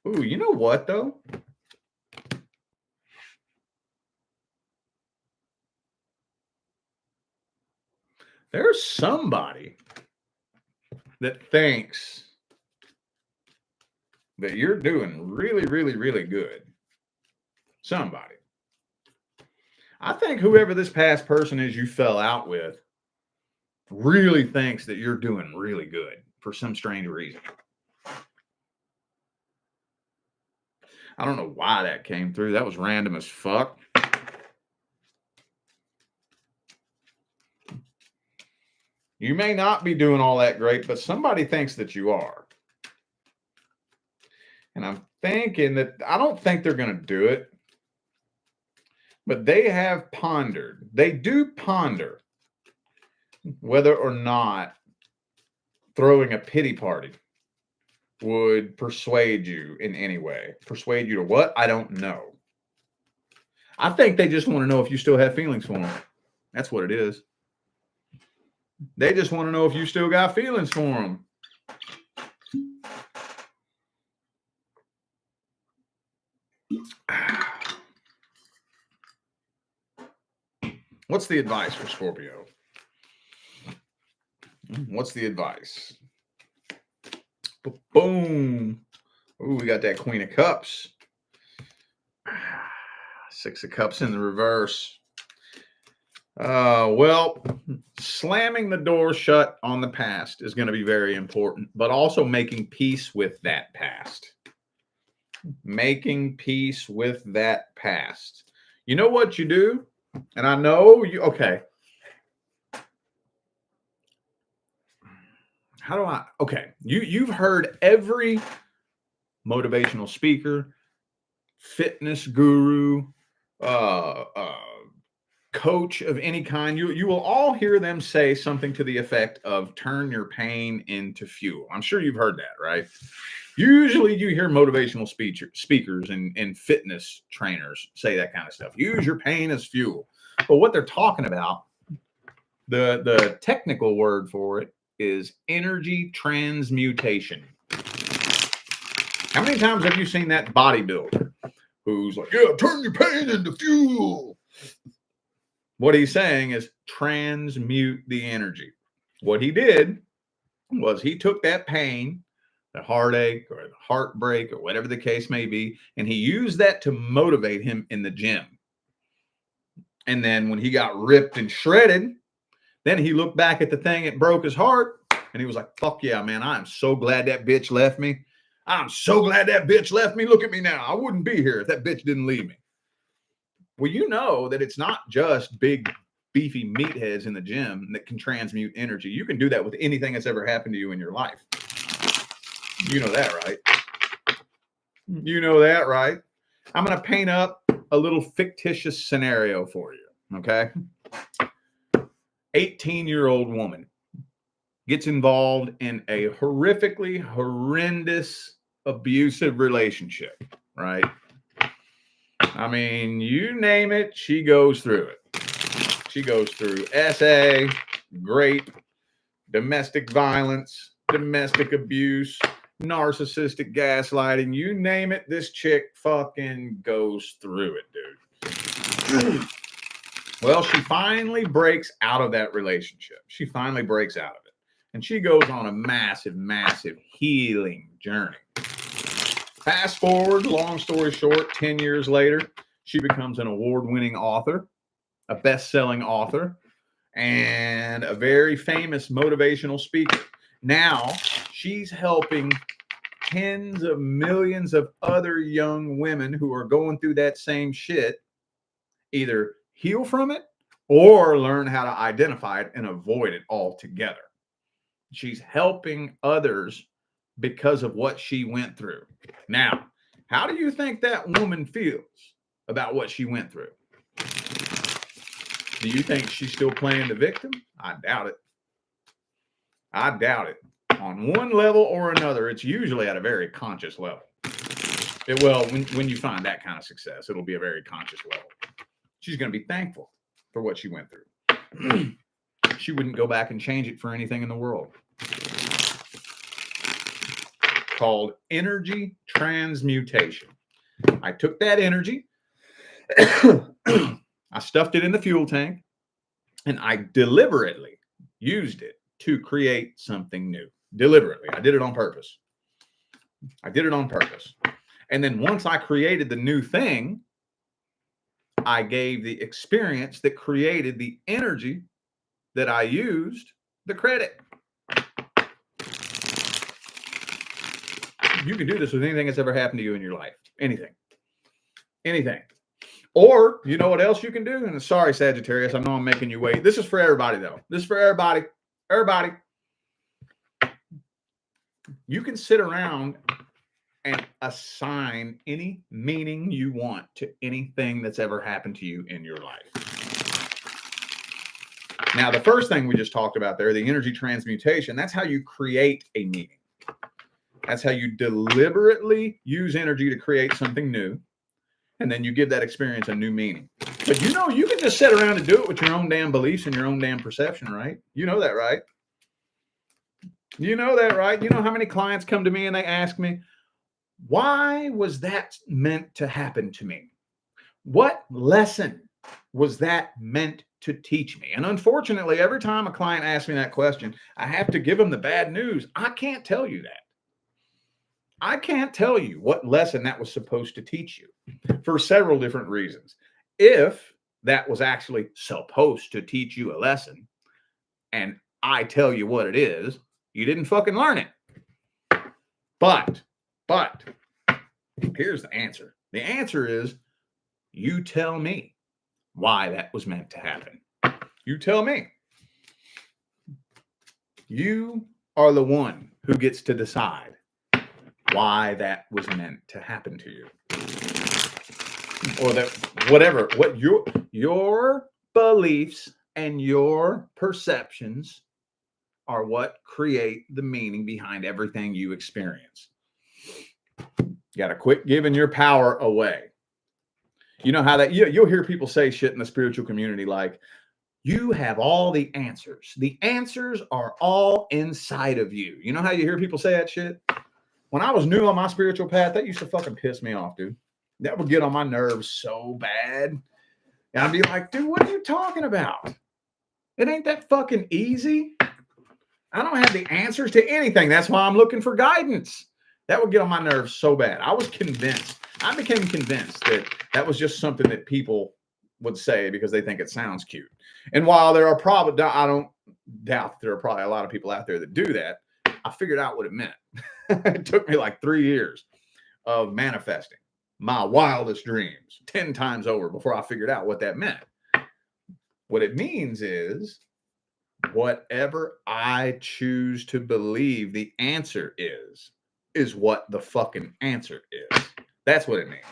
Ooh, you know what, though? There's somebody that thinks that you're doing really, really, really good. Somebody. I think whoever this past person is you fell out with really thinks that you're doing really good for some strange reason. I don't know why that came through. That was random as fuck. You may not be doing all that great, but somebody thinks that you are. And I'm thinking that I don't think they're going to do it, but they have pondered. They do ponder whether or not throwing a pity party would persuade you in any way. Persuade you to what? I don't know. I think they just want to know if you still have feelings for them. That's what it is. They just want to know if you still got feelings for them. What's the advice for Scorpio? What's the advice? Boom. Ooh, we got that Queen of Cups. Six of Cups in the reverse. Well, slamming the door shut on the past is going to be very important, but also making peace with that past. Making peace with that past. You know what you do? And I know you, okay. How do I, okay. You've heard every motivational speaker, fitness guru, coach of any kind, you will all hear them say something to the effect of turn your pain into fuel. I'm sure you've heard that, right? Usually you hear motivational speakers and fitness trainers say that kind of stuff. Use your pain as fuel. But what they're talking about The technical word for it is energy transmutation. How many times have you seen that bodybuilder who's like, yeah, turn your pain into fuel? What he's saying is transmute the energy. What he did was he took that pain, the heartache or the heartbreak or whatever the case may be, and he used that to motivate him in the gym. And then when he got ripped and shredded, then he looked back at the thing that broke his heart and he was like, fuck yeah, man, I'm so glad that bitch left me. I'm so glad that bitch left me. Look at me now. I wouldn't be here if that bitch didn't leave me. Well, you know that it's not just big, beefy meatheads in the gym that can transmute energy. You can do that with anything that's ever happened to you in your life. You know that, right? You know that, right? I'm going to paint up a little fictitious scenario for you, okay? 18-year-old woman gets involved in a horrifically horrendous abusive relationship, right? I mean, you name it, she goes through it. She goes through SA, rape, domestic violence, domestic abuse, narcissistic gaslighting, you name it, this chick fucking goes through it, dude. Well, she finally breaks out of that relationship. She finally breaks out of it. And she goes on a massive, massive healing journey. Fast forward, long story short, 10 years later, she becomes an award-winning author, a best-selling author, and a very famous motivational speaker. Now, she's helping tens of millions of other young women who are going through that same shit either heal from it or learn how to identify it and avoid it altogether. She's helping others because of what she went through. Now, how do you think that woman feels about what she went through? Do you think she's still playing the victim? I doubt it. I doubt it. On one level or another, it's usually at a very conscious level. When you find that kind of success, it'll be a very conscious level. She's going to be thankful for what she went through. She wouldn't go back and change it for anything in the world. Called energy transmutation. I took that energy, I stuffed it in the fuel tank, and I deliberately used it to create something new. Deliberately. I did it on purpose. I did it on purpose. And then once I created the new thing, I gave the experience that created the energy that I used the credit. You can do this with anything that's ever happened to you in your life. Anything. Anything. Or, you know what else you can do? And sorry, Sagittarius, I know I'm making you wait. This is for everybody, though. This is for everybody. Everybody. You can sit around and assign any meaning you want to anything that's ever happened to you in your life. Now, the first thing we just talked about there, the energy transmutation, that's how you create a meaning. That's how you deliberately use energy to create something new. And then you give that experience a new meaning. But you know, you can just sit around and do it with your own damn beliefs and your own damn perception, right? You know that, right? You know that, right? You know how many clients come to me and they ask me, why was that meant to happen to me? What lesson was that meant to teach me? And unfortunately, every time a client asks me that question, I have to give them the bad news. I can't tell you that. I can't tell you what lesson that was supposed to teach you for several different reasons. If that was actually supposed to teach you a lesson and I tell you what it is, you didn't fucking learn it. But here's the answer. The answer is you tell me why that was meant to happen. You tell me. You are the one who gets to decide why that was meant to happen to you. Or that whatever, what your beliefs and your perceptions are what create the meaning behind everything you experience. You got to quit giving your power away. You know how that you'll hear people say shit in the spiritual community like, You have all the answers. The answers are all inside of you. You know how you hear people say that shit? When I was new on my spiritual path, that used to fucking piss me off, dude. That would get on my nerves so bad. And I'd be like, dude, what are you talking about? It ain't that fucking easy. I don't have the answers to anything. That's why I'm looking for guidance. That would get on my nerves so bad. I became convinced that that was just something that people would say because they think it sounds cute. And while there are probably, I don't doubt there are probably a lot of people out there that do that, I figured out what it meant. It took me like 3 years of manifesting my wildest dreams 10 times over before I figured out what that meant. What it means is whatever I choose to believe the answer is what the fucking answer is. That's what it means.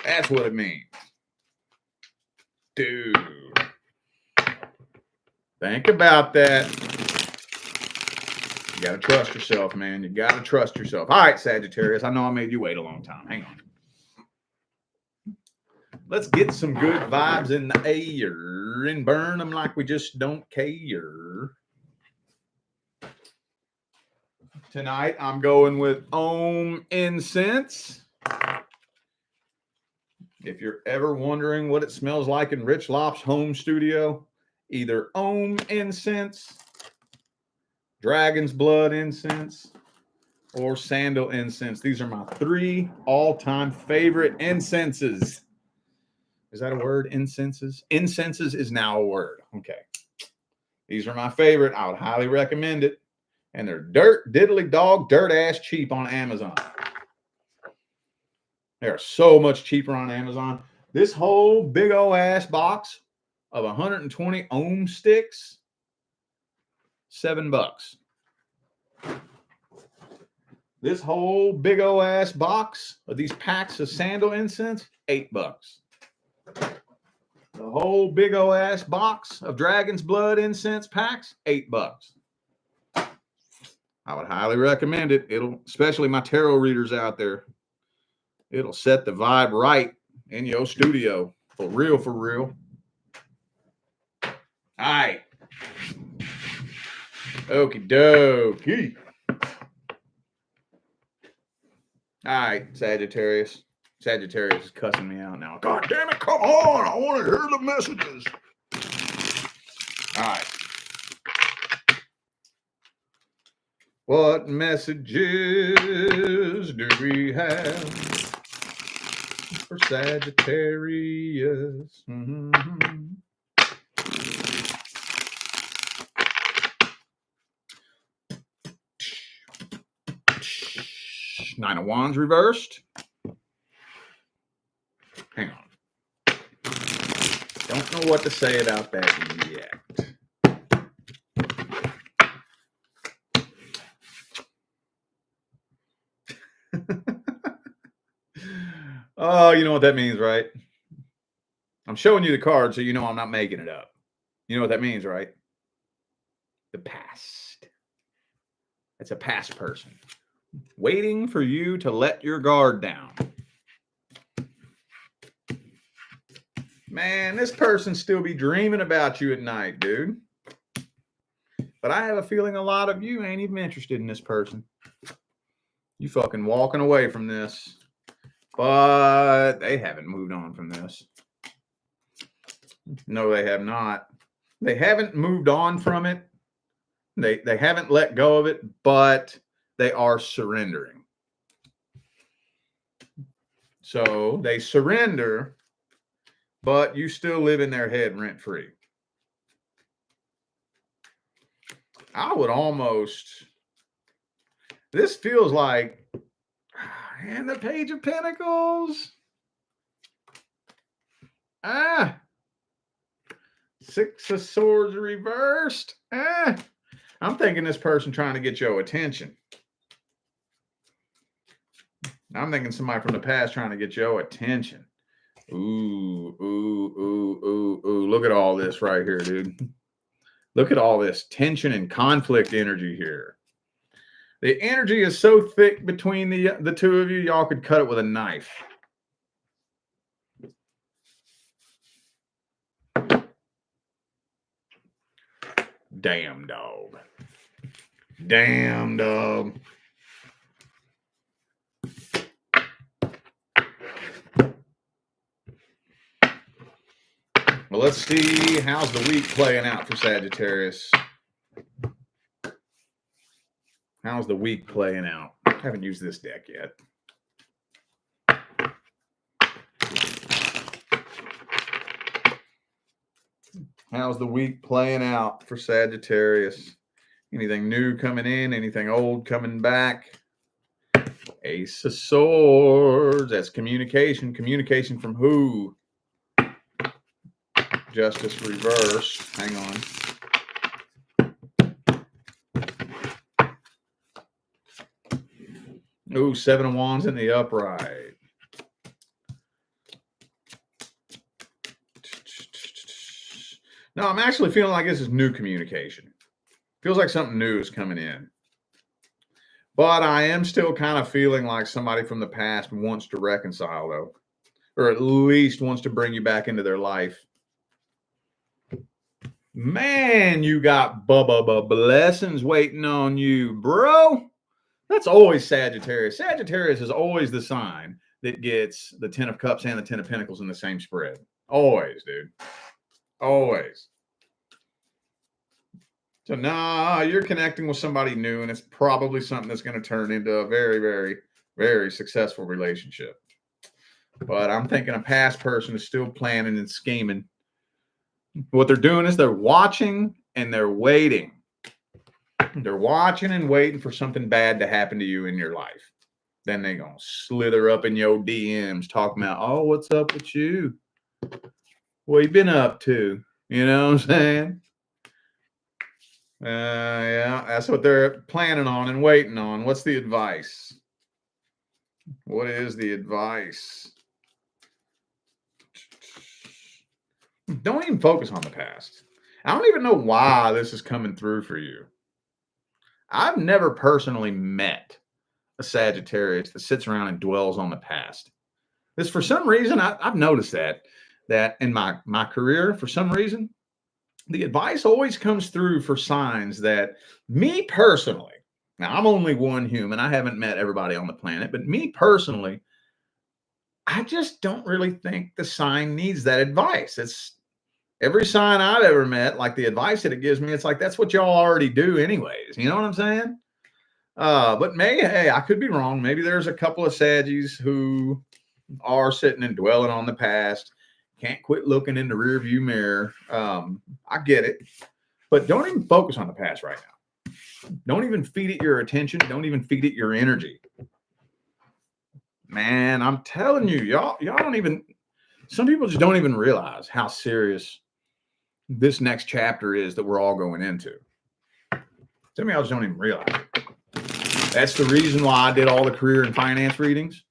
That's what it means. Dude. Think about that. You got to trust yourself, man. You got to trust yourself. All right, Sagittarius. I know I made you wait a long time. Hang on. Let's get some good vibes in the air and burn them like we just don't care. Tonight, I'm going with Om Incense. If you're ever wondering what it smells like in Rich Lop's home studio, either Om Incense, Dragon's Blood Incense, or Sandal Incense. These are my 3 all-time favorite incenses. Is that a word? Incenses? Incenses is now a word. Okay. These are my favorite. I would highly recommend it. And they're diddly dog, dirt ass cheap on Amazon. They are so much cheaper on Amazon. This whole big old ass box of 120 ohm sticks, $7. This whole big old ass box of these packs of sandal incense, $8. The whole big old ass box of Dragon's Blood incense packs, $8. I would highly recommend it. It'll, especially my tarot readers out there, it'll set the vibe right in your studio. For real, for real. All right. Okie dokie. All right, Sagittarius. Sagittarius is cussing me out now. God damn it, come on. I want to hear the messages. All right. What messages do we have for Sagittarius? Mm-hmm. Nine of Wands reversed. Hang on. Don't know what to say about that yet. Oh, you know what that means, right? I'm showing you the card so you know I'm not making it up. You know what that means, right? The past. It's a past person waiting for you to let your guard down. Man, this person still be dreaming about you at night, dude. But I have a feeling a lot of you ain't even interested in this person. You fucking walking away from this. But they haven't moved on from this. No, they have not. They haven't moved on from it. They haven't let go of it, but they are surrendering. So they surrender, but you still live in their head rent-free. I would almost... This feels like... And the Page of Pentacles. Six of Swords reversed. I'm thinking this person trying to get your attention. I'm thinking somebody from the past trying to get your attention. Ooh. Look at all this right here, dude. Look at all this tension and conflict energy here. The energy is so thick between the two of you, y'all could cut it with a knife. Damn dog. Damn dog. Well, let's see how's the week playing out for Sagittarius. How's the week playing out? I haven't used this deck yet. How's the week playing out for Sagittarius? Anything new coming in? Anything old coming back? Ace of Swords. That's communication. Communication from who? Justice reversed. Hang on. Ooh, 7 of Wands in the upright. No, I'm actually feeling like this is new communication. Feels like something new is coming in. But I am still kind of feeling like somebody from the past wants to reconcile, though. Or at least wants to bring you back into their life. Man, you got blessings waiting on you, bro. That's always Sagittarius. Sagittarius is always the sign that gets the 10 of Cups and the 10 of Pentacles in the same spread. Always, dude. Always. So, nah, you're connecting with somebody new, and it's probably something that's going to turn into a very, very, very successful relationship. But I'm thinking a past person is still planning and scheming. What they're doing is they're watching and they're waiting. They're watching and waiting for something bad to happen to you in your life. Then they're going to slither up in your DMs talking about, oh, what's up with you? What you been up to? You know what I'm saying? Yeah, that's what they're planning on and waiting on. What's the advice? What is the advice? Don't even focus on the past. I don't even know why this is coming through for you. I've never personally met a Sagittarius that sits around and dwells on the past. This, for some reason, I've noticed that in my career, for some reason, the advice always comes through for signs that me personally, now I'm only one human. I haven't met everybody on the planet, but me personally, I just don't really think the sign needs that advice. It's every sign I've ever met, like the advice that it gives me, it's like, that's what y'all already do anyways. You know what I'm saying? But hey, I could be wrong. Maybe there's a couple of Saggies who are sitting and dwelling on the past. Can't quit looking in the rearview mirror. I get it. But don't even focus on the past right now. Don't even feed it your attention. Don't even feed it your energy. Man, I'm telling you, y'all don't even, some people just don't even realize how serious this next chapter is that we're all going into. Some of y'all just don't even realize it. That's the reason why I did all the career and finance readings.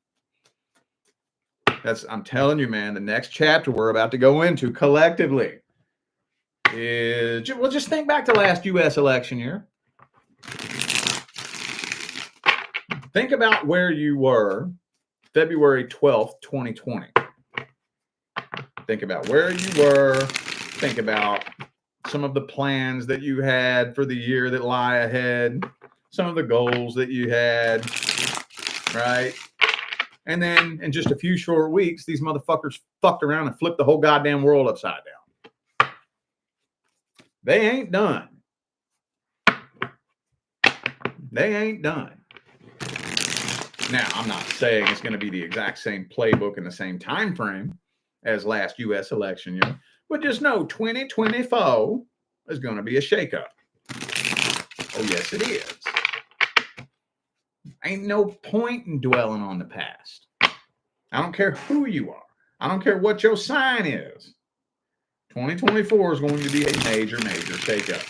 I'm telling you, man, the next chapter we're about to go into collectively is, well, just think back to last U.S. election year. Think about where you were February 12th, 2020. Think about where you were. Think about some of the plans that you had for the year that lie ahead. Some of the goals that you had, right? And then in just a few short weeks, these motherfuckers fucked around and flipped the whole goddamn world upside down. They ain't done. They ain't done. Now, I'm not saying it's going to be the exact same playbook in the same time frame as last U.S. election year, but just know 2024 is going to be a shakeup. Oh, yes, it is. Ain't no point in dwelling on the past. I don't care who you are. I don't care what your sign is. 2024 is going to be a major, major shakeup.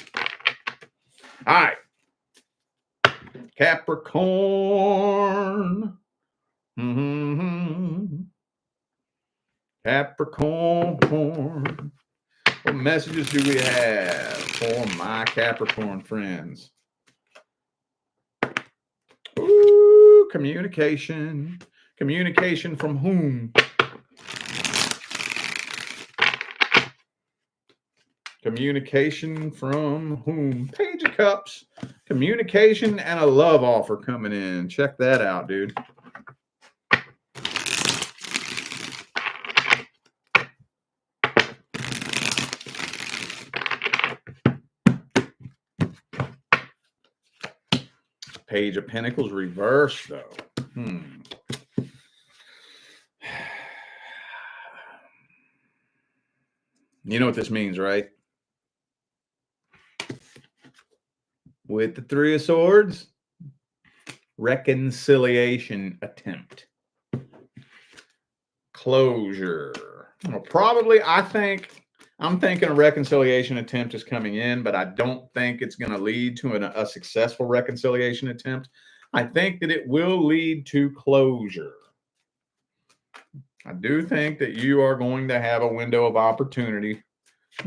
All right. Capricorn. Capricorn. What messages do we have for my Capricorn friends? Ooh, communication. Communication from whom? Communication from whom? Page of Cups. Communication and a love offer coming in. Check that out, dude. Page of Pentacles reverse, though. You know what this means, right? With the Three of Swords, reconciliation attempt. Closure. Well, probably, I'm thinking a reconciliation attempt is coming in, but I don't think it's going to lead to a successful reconciliation attempt. I think that it will lead to closure. I do think that you are going to have a window of opportunity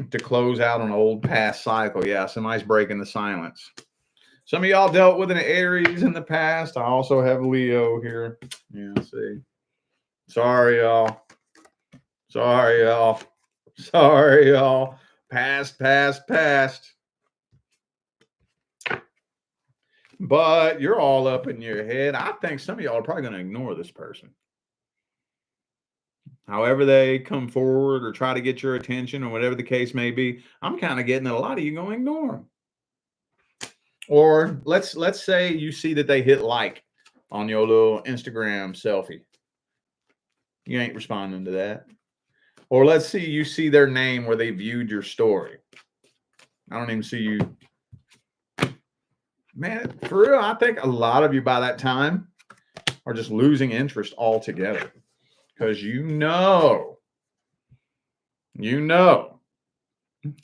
to close out an old past cycle. Yeah, somebody's breaking the silence. Some of y'all dealt with an Aries in the past. I also have Leo here. Yeah, see. Sorry, y'all. Sorry, y'all. Sorry, y'all. Past. But you're all up in your head. I think some of y'all are probably going to ignore this person. However they come forward or try to get your attention or whatever the case may be, I'm kind of getting that a lot of you going to ignore them. Or let's say you see that they hit like on your little Instagram selfie. You ain't responding to that. Or let's see you see their name where they viewed your story. I don't even see you. Man, for real, I think a lot of you by that time are just losing interest altogether. Because you know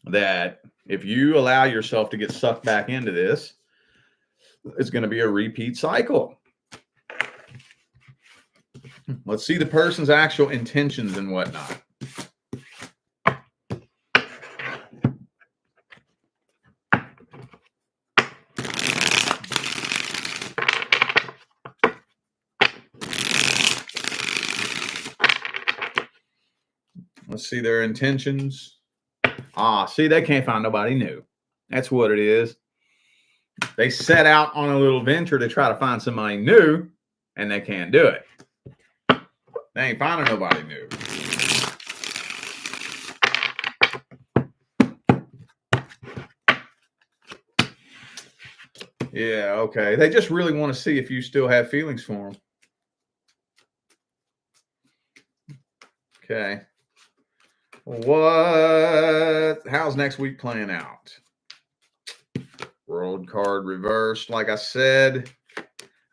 that if you allow yourself to get sucked back into this, it's going to be a repeat cycle. Let's see the person's actual intentions and whatnot. Let's see their intentions. See, they can't find nobody new. That's what it is. They set out on a little venture to try to find somebody new, and they can't do it. They ain't finding nobody new. Yeah, okay. They just really want to see if you still have feelings for them. Okay. How's next week playing out? World card reversed. Like I said,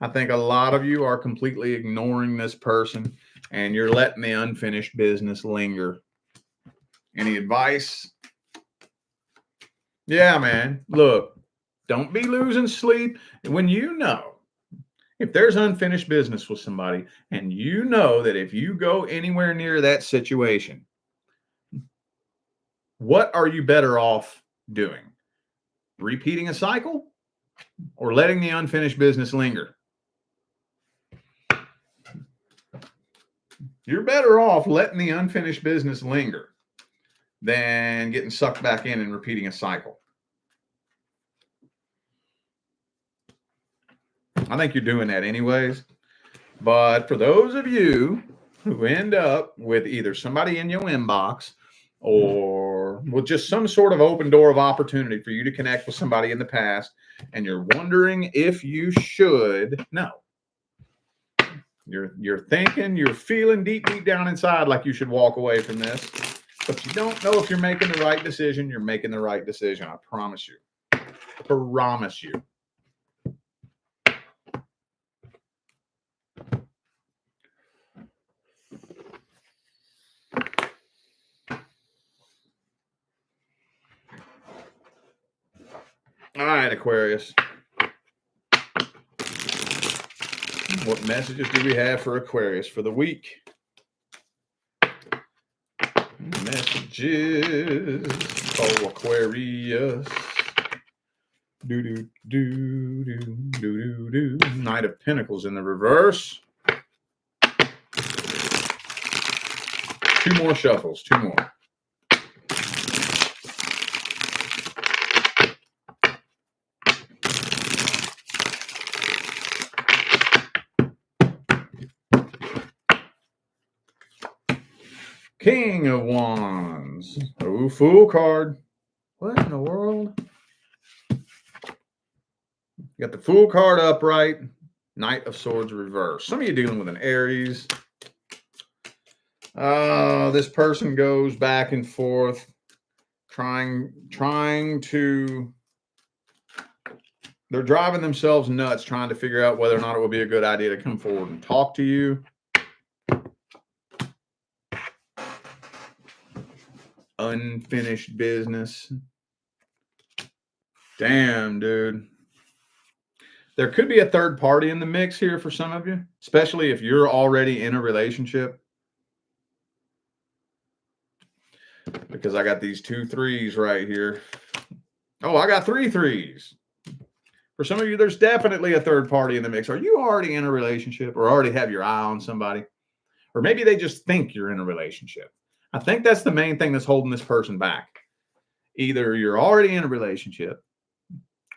I think a lot of you are completely ignoring this person and you're letting the unfinished business linger. Any advice? Yeah, man. Look, don't be losing sleep when you know if there's unfinished business with somebody and you know that if you go anywhere near that situation, what are you better off doing? Repeating a cycle or letting the unfinished business linger? You're better off letting the unfinished business linger than getting sucked back in and repeating a cycle. I think you're doing that anyways. But for those of you who end up with either somebody in your inbox or with just some sort of open door of opportunity for you to connect with somebody in the past, and you're wondering if you should, no. You're thinking, you're feeling deep down inside like you should walk away from this, but you don't know if you're making the right decision. You're making the right decision. I promise you. Promise you. All right, Aquarius. What messages do we have for Aquarius for the week? Messages for Aquarius. Knight of Pentacles in the reverse. 2 more shuffles. 2 more. King of Wands. Oh, Fool card. What in the world? You got the Fool card upright. Knight of Swords reverse. Some of you dealing with an Aries. This person goes back and forth, trying to. They're driving themselves nuts, trying to figure out whether or not it would be a good idea to come forward and talk to you. Unfinished business. Damn, dude. There could be a third party in the mix here for some of you, especially if you're already in a relationship. Because I got these 2 3s right here. Oh, I got 3 3s. For some of you, there's definitely a third party in the mix. Are you already in a relationship or already have your eye on somebody? Or maybe they just think you're in a relationship. I think that's the main thing that's holding this person back. Either you're already in a relationship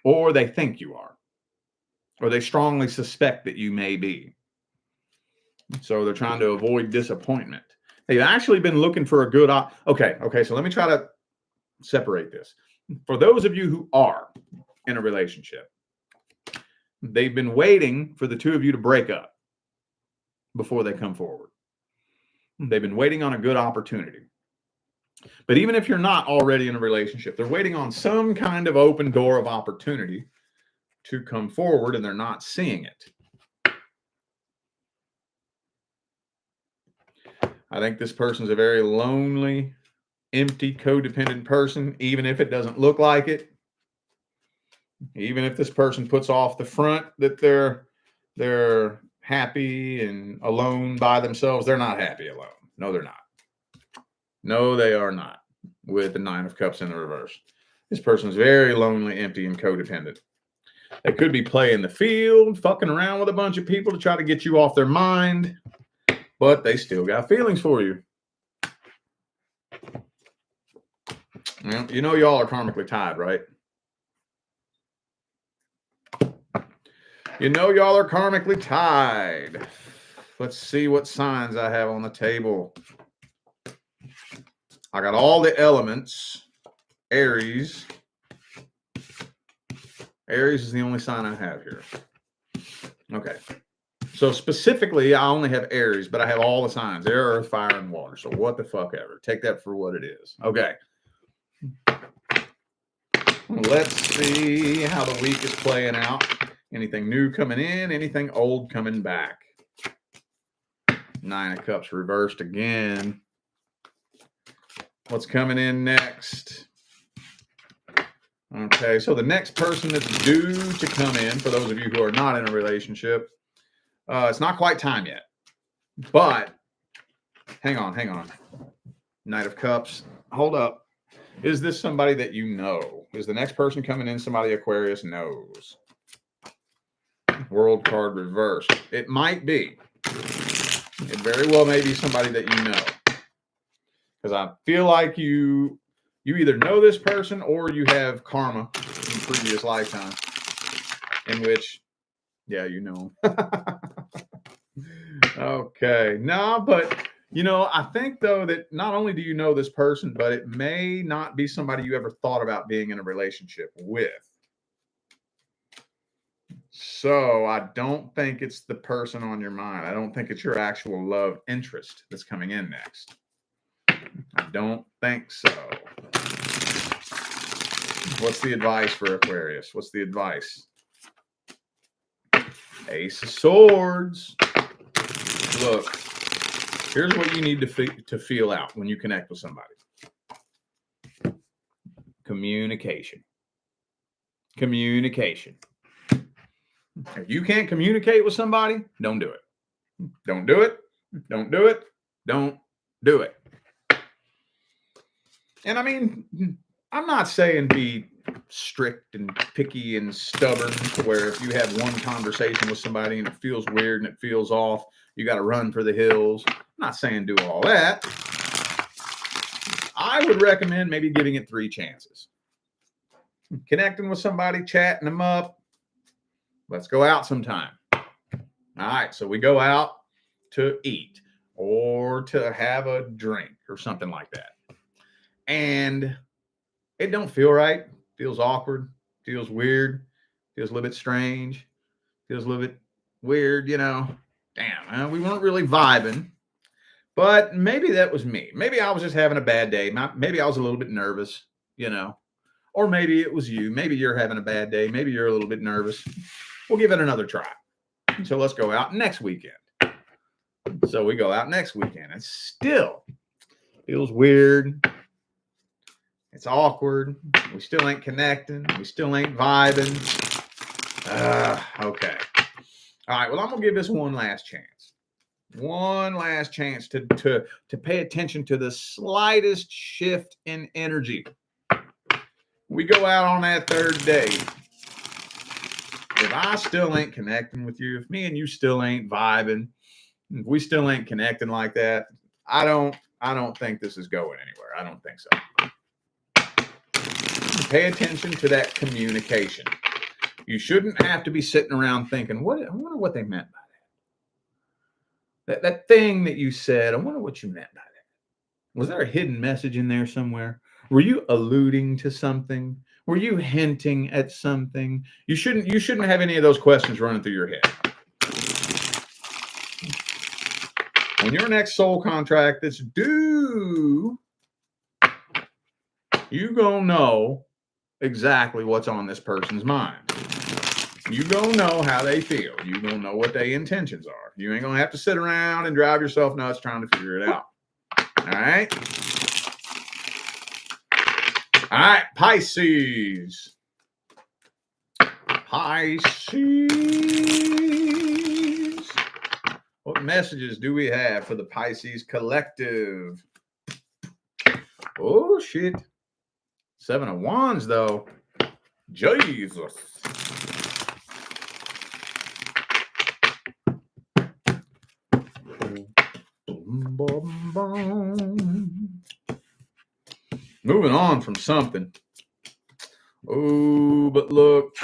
or they think you are. Or they strongly suspect that you may be. So they're trying to avoid disappointment. They've actually been looking for a good okay, so let me try to separate this. For those of you who are in a relationship, they've been waiting for the 2 of you to break up before they come forward. They've been waiting on a good opportunity. But even if you're not already in a relationship, they're waiting on some kind of open door of opportunity to come forward, and they're not seeing it. I think this person's a very lonely, empty, codependent person, even if it doesn't look like it. Even if this person puts off the front that they're happy and alone by themselves, they're not happy alone. No, they're not. No, they are not. With the 9 of Cups in the reverse. This person's very lonely, empty, and codependent. They could be playing the field, fucking around with a bunch of people to try to get you off their mind, but they still got feelings for you. Well, you know y'all are karmically tied, right? You know y'all are karmically tied. Let's see what signs I have on the table. I got all the elements. Aries. Aries is the only sign I have here. Okay. So specifically, I only have Aries, but I have all the signs. Air, earth, fire, and water. So what the fuck ever. Take that for what it is. Okay. Let's see how the week is playing out. Anything new coming in, anything old coming back. 9 of Cups reversed again. What's coming in next? Okay, so the next person that's due to come in, for those of you who are not in a relationship, it's not quite time yet. But, hang on. Knight of Cups. Hold up. Is this somebody that you know? Is the next person coming in somebody Aquarius knows? World card reversed. It might be. It very well may be somebody that you know. Because I feel like you either know this person or you have karma in previous lifetime in which, yeah, you know. Okay. No, but, I think, though, that not only do you know this person, but it may not be somebody you ever thought about being in a relationship with. So I don't think it's the person on your mind. I don't think it's your actual love interest that's coming in next. I don't think so. What's the advice for Aquarius? What's the advice? Ace of Swords. Look, here's what you need to feel out when you connect with somebody. Communication. Communication. If you can't communicate with somebody, don't do it. Don't do it. Don't do it. Don't do it. And I mean, I'm not saying be strict and picky and stubborn where if you have one conversation with somebody and it feels weird and it feels off, you got to run for the hills. I'm not saying do all that. I would recommend maybe giving it 3 chances. Connecting with somebody, chatting them up. Let's go out sometime. All right, so we go out to eat. or to have a drink or something like that. And it don't feel right. Feels awkward. Feels weird. Feels a little bit strange. Feels a little bit weird, you know. Damn, we weren't really vibing. But maybe that was me. Maybe I was just having a bad day. Maybe I was a little bit nervous, you know. Or maybe it was you. Maybe you're having a bad day. Maybe you're a little bit nervous. We'll give it another try. So let's go out next weekend. So we go out next weekend. And still feels weird. It's awkward. We still ain't connecting. We still ain't vibing. Okay. All right. Well, I'm going to give this one last chance. One last chance to pay attention to the slightest shift in energy. We go out on that third date. If I still ain't connecting with you, if me and you still ain't vibing, if we still ain't connecting like that, I don't think this is going anywhere. I don't think so. Pay attention to that communication. You shouldn't have to be sitting around thinking, I wonder what they meant by that. That thing that you said, I wonder what you meant by that. Was there a hidden message in there somewhere? Were you alluding to something? Were you hinting at something? You shouldn't have any of those questions running through your head. When your next soul contract that's due, you gonna know exactly what's on this person's mind. You gonna know how they feel. You gonna know what their intentions are. You ain't gonna have to sit around and drive yourself nuts trying to figure it out. All right? All right, Pisces. Pisces. What messages do we have for the Pisces collective? Oh, shit. 7 of Wands, though. Jesus. Moving on from something. Oh, but look.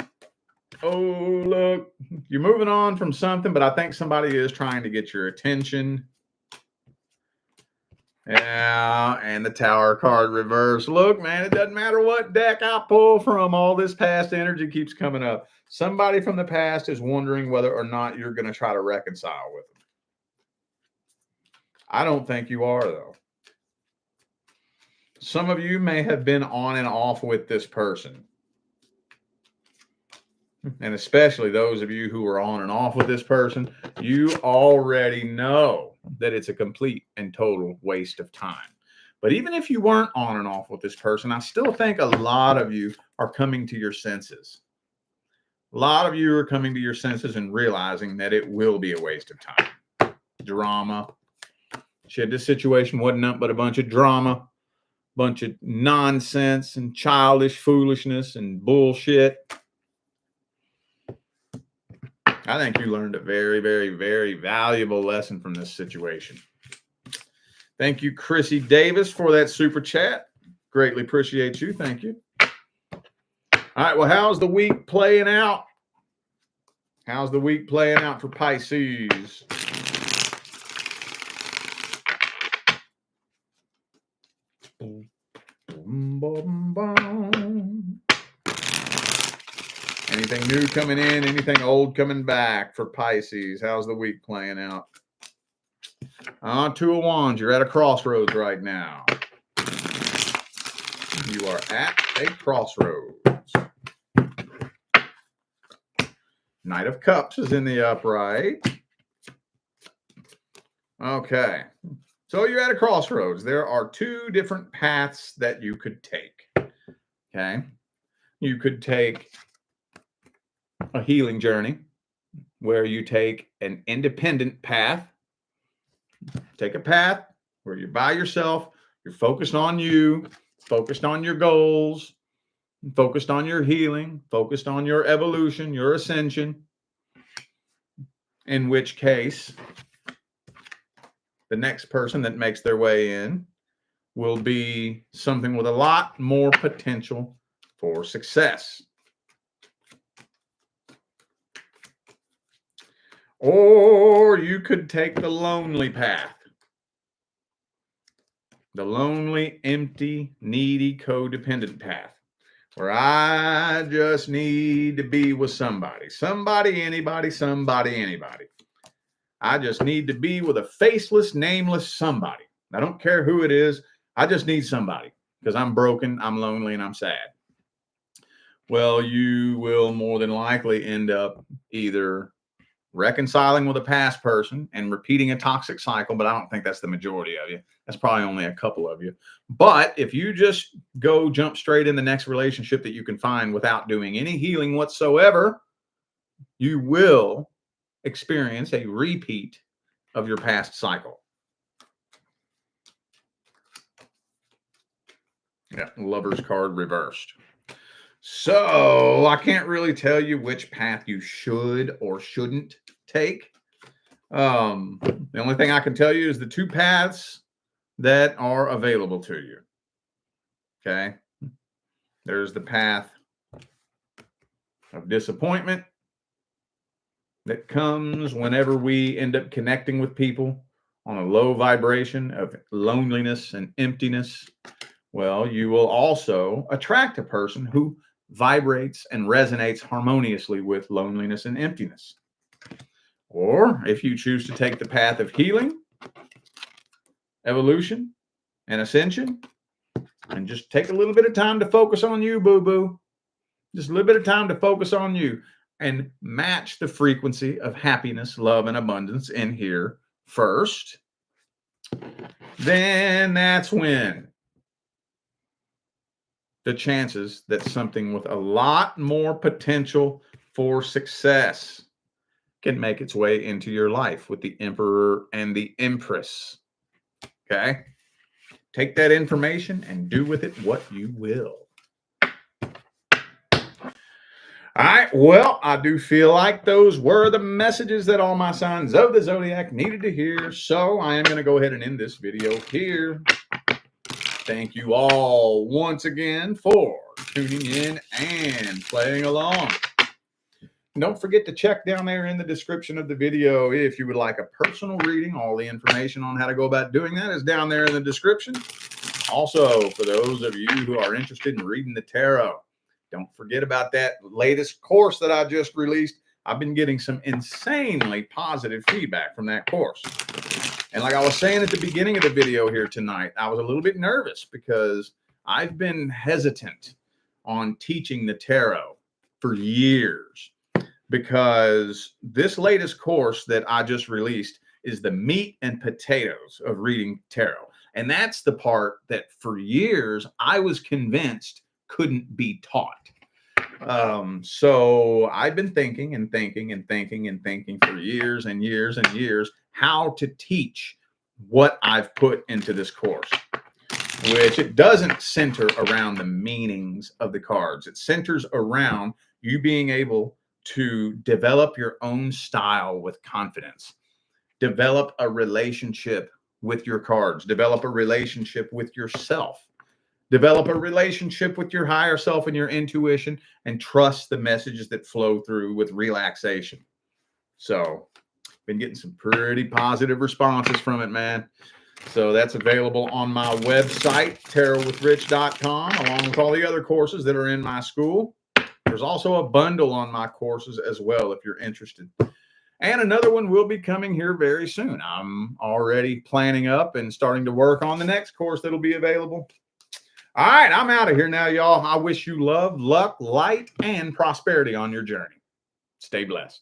Oh, look. You're moving on from something, but I think somebody is trying to get your attention. Yeah, and the Tower card reverse. Look, man, it doesn't matter what deck I pull from. All this past energy keeps coming up. Somebody from the past is wondering whether or not you're going to try to reconcile with them. I don't think you are, though. Some of you may have been on and off with this person. And especially those of you who are on and off with this person, you already know that it's a complete and total waste of time. But even if you weren't on and off with this person, I still think a lot of you are coming to your senses. A lot of you are coming to your senses and realizing that it will be a waste of time. Drama. Shit, this situation wasn't nothing but a bunch of drama, bunch of nonsense and childish foolishness and bullshit. I think you learned a very, very, very valuable lesson from this situation. Thank you, Chrissy Davis, for that super chat. Greatly appreciate you. Thank you. All right. Well, how's the week playing out? How's the week playing out for Pisces? Anything new coming in? Anything old coming back for Pisces? How's the week playing out? 2 of Wands. You're at a crossroads right now. You are at a crossroads. Knight of Cups is in the upright. Okay. So you're at a crossroads. There are 2 different paths that you could take. Okay. You could take a healing journey where you take an independent path. Take a path where you're by yourself. You're focused on you, focused on your goals, focused on your healing, focused on your evolution, your ascension. In which case, the next person that makes their way in will be something with a lot more potential for success. Or you could take the lonely path. The lonely, empty, needy, codependent path, where I just need to be with somebody. Somebody, anybody, somebody, anybody. I just need to be with a faceless, nameless somebody. I don't care who it is. I just need somebody because I'm broken, I'm lonely, and I'm sad. Well, you will more than likely end up either reconciling with a past person and repeating a toxic cycle, but I don't think that's the majority of you. That's probably only a couple of you. But if you just jump straight in the next relationship that you can find without doing any healing whatsoever, you will experience a repeat of your past cycle. Yeah, Lover's card reversed. So I can't really tell you which path you should or shouldn't take. The only thing I can tell you is the two paths that are available to you. Okay. There's the path of disappointment that comes whenever we end up connecting with people on a low vibration of loneliness and emptiness. Well, you will also attract a person who vibrates and resonates harmoniously with loneliness and emptiness. Or if you choose to take the path of healing, evolution, and ascension, and just take a little bit of time to focus on you, boo-boo. Just a little bit of time to focus on you and match the frequency of happiness, love, and abundance in here first. Then that's when the chances that something with a lot more potential for success can make its way into your life with the Emperor and the Empress. Okay? Take that information and do with it what you will. All right. Well, I do feel like those were the messages that all my signs of the zodiac needed to hear. So I am going to go ahead and end this video here. Thank you all once again for tuning in and playing along. Don't forget to check down there in the description of the video if you would like a personal reading. All the information on how to go about doing that is down there in the description. Also, for those of you who are interested in reading the tarot, don't forget about that latest course that I just released. I've been getting some insanely positive feedback from that course. And like I was saying at the beginning of the video here tonight, I was a little bit nervous because I've been hesitant on teaching the tarot for years, because this latest course that I just released is the meat and potatoes of reading tarot. And that's the part that for years I was convinced couldn't be taught. So I've been thinking for years and years and years how to teach what I've put into this course, which it doesn't center around the meanings of the cards. It centers around you being able to develop your own style with confidence, develop a relationship with your cards, develop a relationship with yourself, develop a relationship with your higher self and your intuition, and trust the messages that flow through with relaxation. So been getting some pretty positive responses from it, man. So that's available on my website, tarotwithrich.com, along with all the other courses that are in my school. There's also a bundle on my courses as well if you're interested. And another one will be coming here very soon. I'm already planning up and starting to work on the next course that'll be available. All right, I'm out of here now, y'all. I wish you love, luck, light, and prosperity on your journey. Stay blessed.